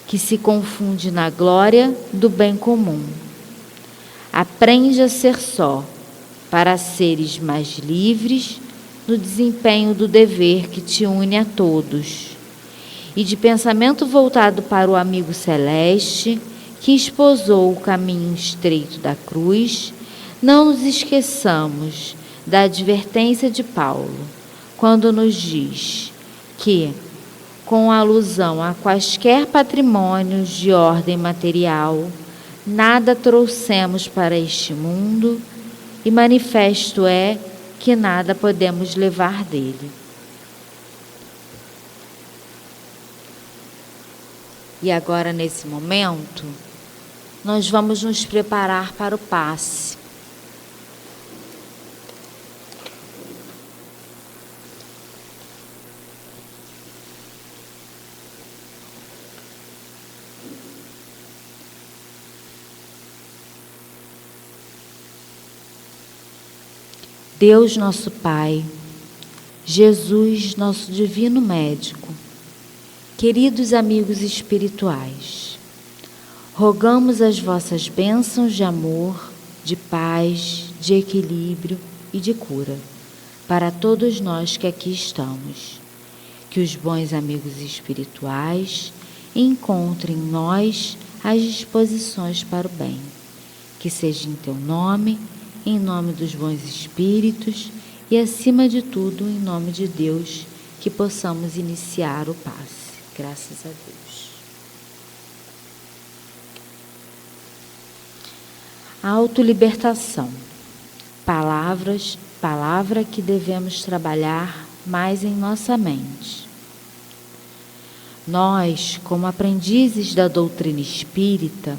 S3: que se confunde na glória do bem comum. Aprende a ser só, para seres mais livres no desempenho do dever que te une a todos. E de pensamento voltado para o amigo celeste, que esposou o caminho estreito da cruz, não nos esqueçamos da advertência de Paulo, quando nos diz que, com alusão a quaisquer patrimônios de ordem material, nada trouxemos para este mundo, e manifesto é que nada podemos levar dele. E agora, nesse momento, nós vamos nos preparar para o passe. Deus nosso Pai, Jesus nosso divino médico, queridos amigos espirituais, rogamos as vossas bênçãos de amor, de paz, de equilíbrio e de cura para todos nós que aqui estamos. Que os bons amigos espirituais encontrem em nós as disposições para o bem. Que seja em teu nome, em nome dos bons espíritos e, acima de tudo, em nome de Deus, que possamos iniciar o passe. Graças a Deus. Autolibertação. Palavra que devemos trabalhar mais em nossa mente. Nós, como aprendizes da doutrina espírita,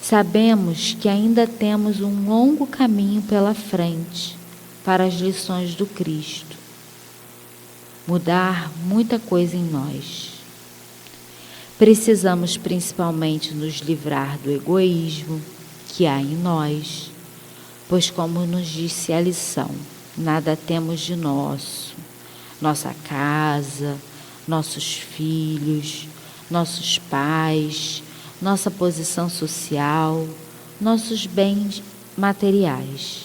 S3: sabemos que ainda temos um longo caminho pela frente para as lições do Cristo. Mudar muita coisa em nós. Precisamos principalmente nos livrar do egoísmo que há em nós, pois, como nos disse a lição, nada temos de nosso. Nossa casa, nossos filhos, nossos pais, nossa posição social, nossos bens materiais.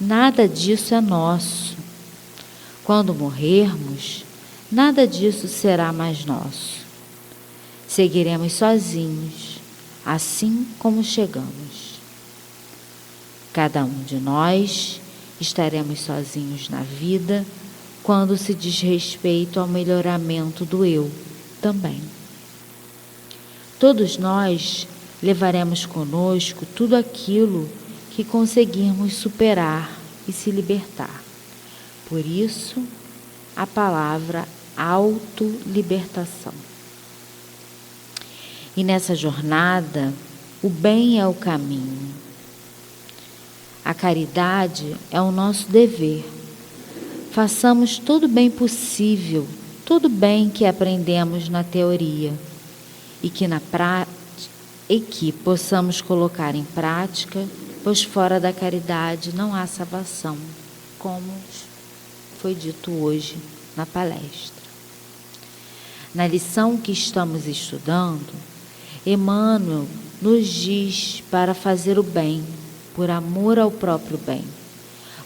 S3: Nada disso é nosso. Quando morrermos, nada disso será mais nosso. Seguiremos sozinhos, assim como chegamos. Cada um de nós estaremos sozinhos na vida quando se diz respeito ao melhoramento do eu também. Todos nós levaremos conosco tudo aquilo que conseguirmos superar e se libertar. Por isso, a palavra autolibertação. E nessa jornada, o bem é o caminho. A caridade é o nosso dever. Façamos todo o bem possível, todo o bem que aprendemos na teoria, e que possamos colocar em prática, pois fora da caridade não há salvação, como foi dito hoje na palestra. Na lição que estamos estudando, Emmanuel nos diz para fazer o bem, por amor ao próprio bem,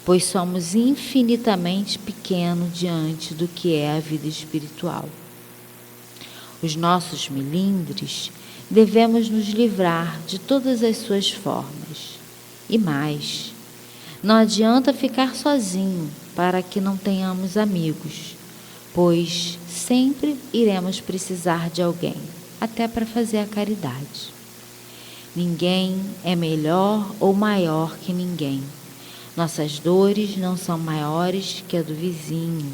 S3: pois somos infinitamente pequenos diante do que é a vida espiritual. Os nossos melindres devemos nos livrar de todas as suas formas. E mais, não adianta ficar sozinho para que não tenhamos amigos, pois sempre iremos precisar de alguém, até para fazer a caridade. Ninguém é melhor ou maior que ninguém. Nossas dores não são maiores que a do vizinho.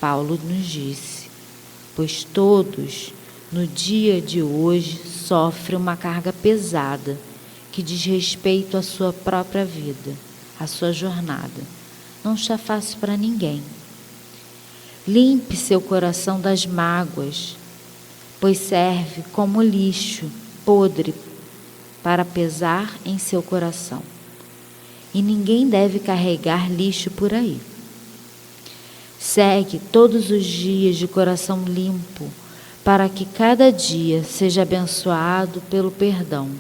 S3: Paulo nos disse, pois todos, no dia de hoje, sofrem uma carga pesada que diz respeito à sua própria vida, à sua jornada. Não está fácil para ninguém. Limpe seu coração das mágoas, pois serve como lixo podre para pesar em seu coração. E ninguém deve carregar lixo por aí. Segue todos os dias de coração limpo, para que cada dia seja abençoado pelo perdão,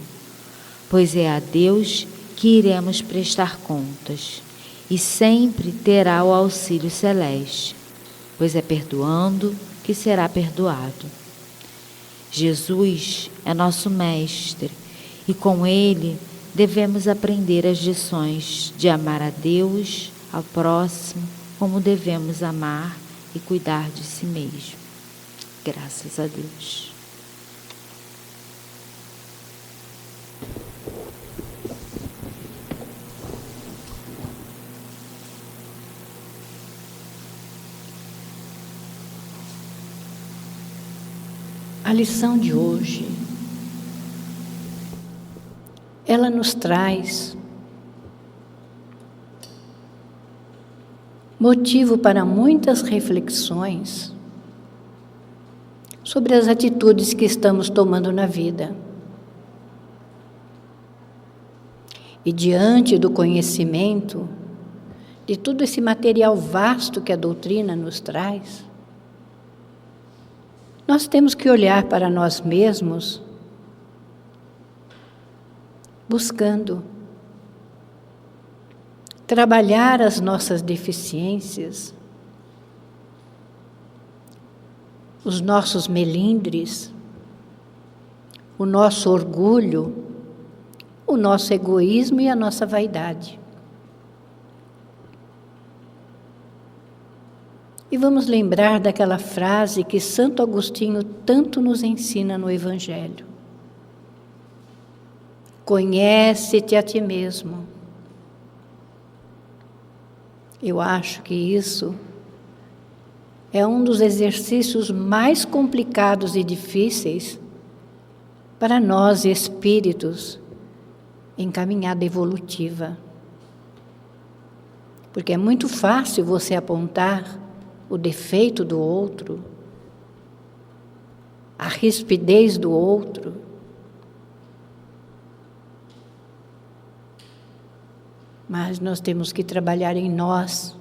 S3: pois é a Deus que iremos prestar contas, e sempre terá o auxílio celeste, pois é perdoando que será perdoado. Jesus é nosso mestre, e com ele devemos aprender as lições de amar a Deus, ao próximo como devemos amar e cuidar de si mesmo. Graças a Deus.
S1: A lição de hoje, ela nos traz motivo para muitas reflexões sobre as atitudes que estamos tomando na vida. E diante do conhecimento de todo esse material vasto que a doutrina nos traz, nós temos que olhar para nós mesmos, buscando trabalhar as nossas deficiências, os nossos melindres, o nosso orgulho, o nosso egoísmo e a nossa vaidade. E vamos lembrar daquela frase que Santo Agostinho tanto nos ensina no Evangelho. Conhece-te a ti mesmo. Eu acho que isso é um dos exercícios mais complicados e difíceis para nós espíritos em caminhada evolutiva. Porque é muito fácil você apontar o defeito do outro, a rispidez do outro. Mas nós temos que trabalhar em nós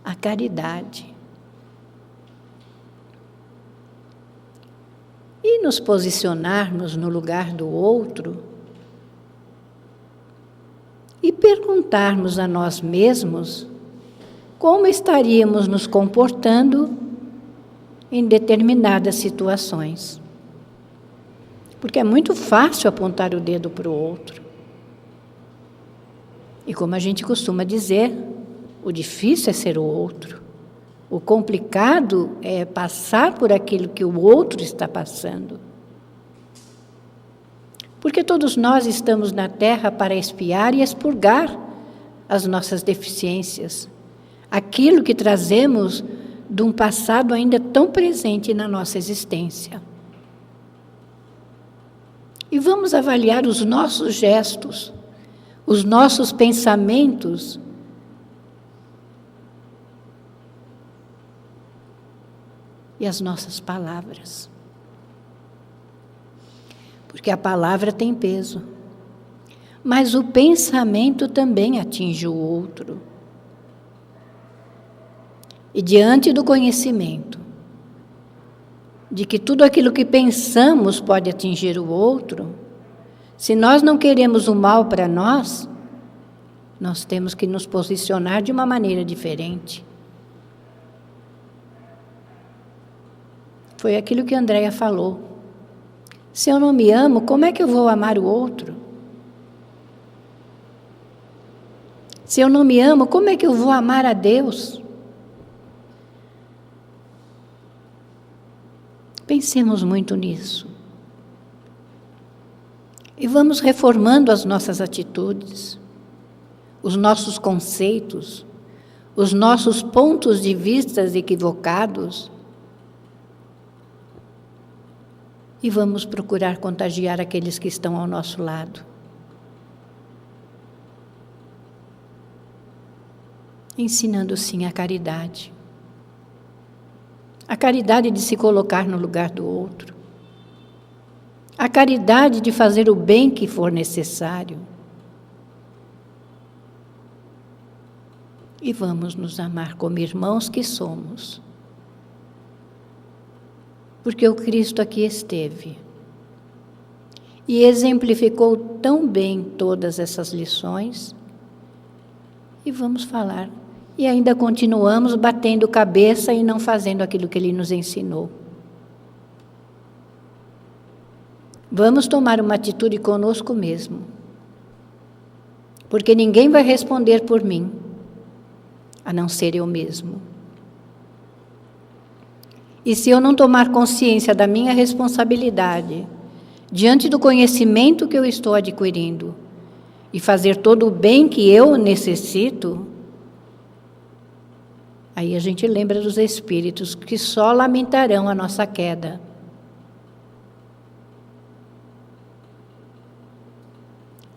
S1: a caridade. E nos posicionarmos no lugar do outro e perguntarmos a nós mesmos como estaríamos nos comportando em determinadas situações. Porque é muito fácil apontar o dedo para o outro. E como a gente costuma dizer, o difícil é ser o outro. O complicado é passar por aquilo que o outro está passando. Porque todos nós estamos na Terra para expiar e expurgar as nossas deficiências. Aquilo que trazemos de um passado ainda tão presente na nossa existência. E vamos avaliar os nossos gestos, os nossos pensamentos, e as nossas palavras. Porque a palavra tem peso, mas o pensamento também atinge o outro. E diante do conhecimento de que tudo aquilo que pensamos pode atingir o outro, se nós não queremos o mal para nós, nós temos que nos posicionar de uma maneira diferente. Foi aquilo que a Andréia falou. Se eu não me amo, como é que eu vou amar o outro? Se eu não me amo, como é que eu vou amar a Deus? Pensemos muito nisso. E vamos reformando as nossas atitudes, os nossos conceitos, os nossos pontos de vista equivocados. E vamos procurar contagiar aqueles que estão ao nosso lado. Ensinando, sim, a caridade. A caridade de se colocar no lugar do outro. A caridade de fazer o bem que for necessário. E vamos nos amar como irmãos que somos. Porque o Cristo aqui esteve e exemplificou tão bem todas essas lições. E vamos falar. E ainda continuamos batendo cabeça e não fazendo aquilo que Ele nos ensinou. Vamos tomar uma atitude conosco mesmo. Porque ninguém vai responder por mim. a não ser eu mesmo. E se eu não tomar consciência da minha responsabilidade, diante do conhecimento que eu estou adquirindo, e fazer todo o bem que eu necessito, aí a gente lembra dos espíritos que só lamentarão a nossa queda.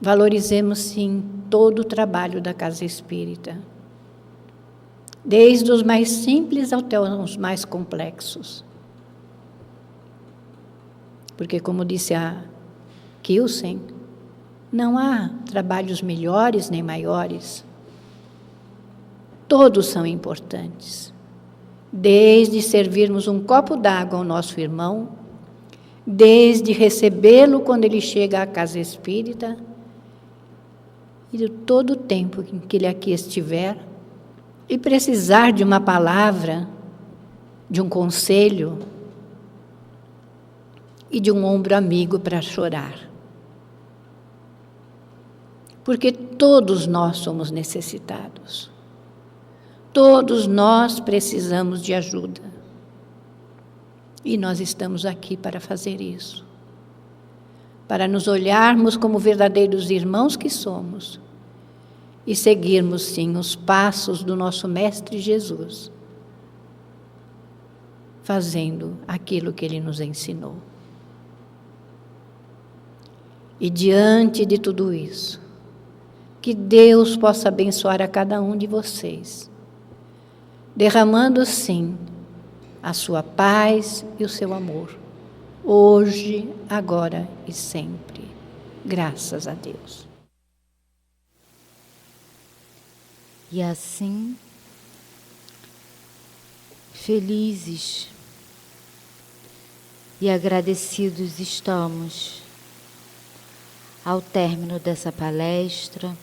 S1: Valorizemos, sim, todo o trabalho da Casa Espírita, desde os mais simples até os mais complexos. Porque, como disse a Kilsen, não há trabalhos melhores nem maiores. Todos são importantes. Desde servirmos um copo d'água ao nosso irmão, desde recebê-lo quando ele chega à Casa Espírita, e de todo o tempo em que ele aqui estiver, e precisar de uma palavra, de um conselho e de um ombro amigo para chorar. Porque todos nós somos necessitados. Todos nós precisamos de ajuda. E nós estamos aqui para fazer isso. Para nos olharmos como verdadeiros irmãos que somos e seguirmos, sim, os passos do nosso Mestre Jesus, fazendo aquilo que Ele nos ensinou. E diante de tudo isso, que Deus possa abençoar a cada um de vocês, derramando, sim, a sua paz e o seu amor, hoje, agora e sempre. Graças a Deus.
S3: E assim, felizes e agradecidos estamos ao término dessa palestra,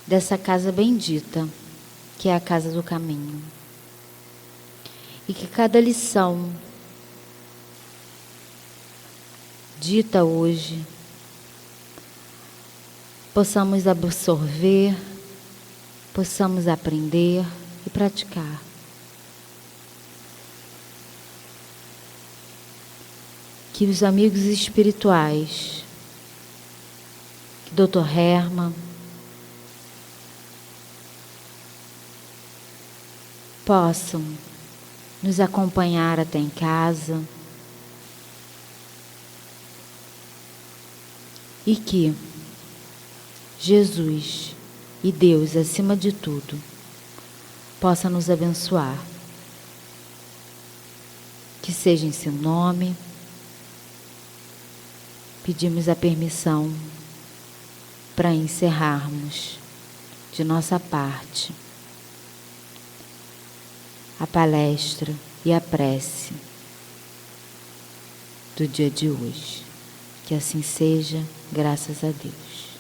S3: dessa casa bendita, que é a Casa do Caminho. E que cada lição dita hoje possamos absorver, possamos aprender e praticar. Que os amigos espirituais, que Dr. Hermann, possam nos acompanhar até em casa e que Jesus e Deus, acima de tudo, possa nos abençoar. Que seja em seu nome. Pedimos a permissão para encerrarmos de nossa parte a palestra e a prece do dia de hoje. Que assim seja, graças a Deus.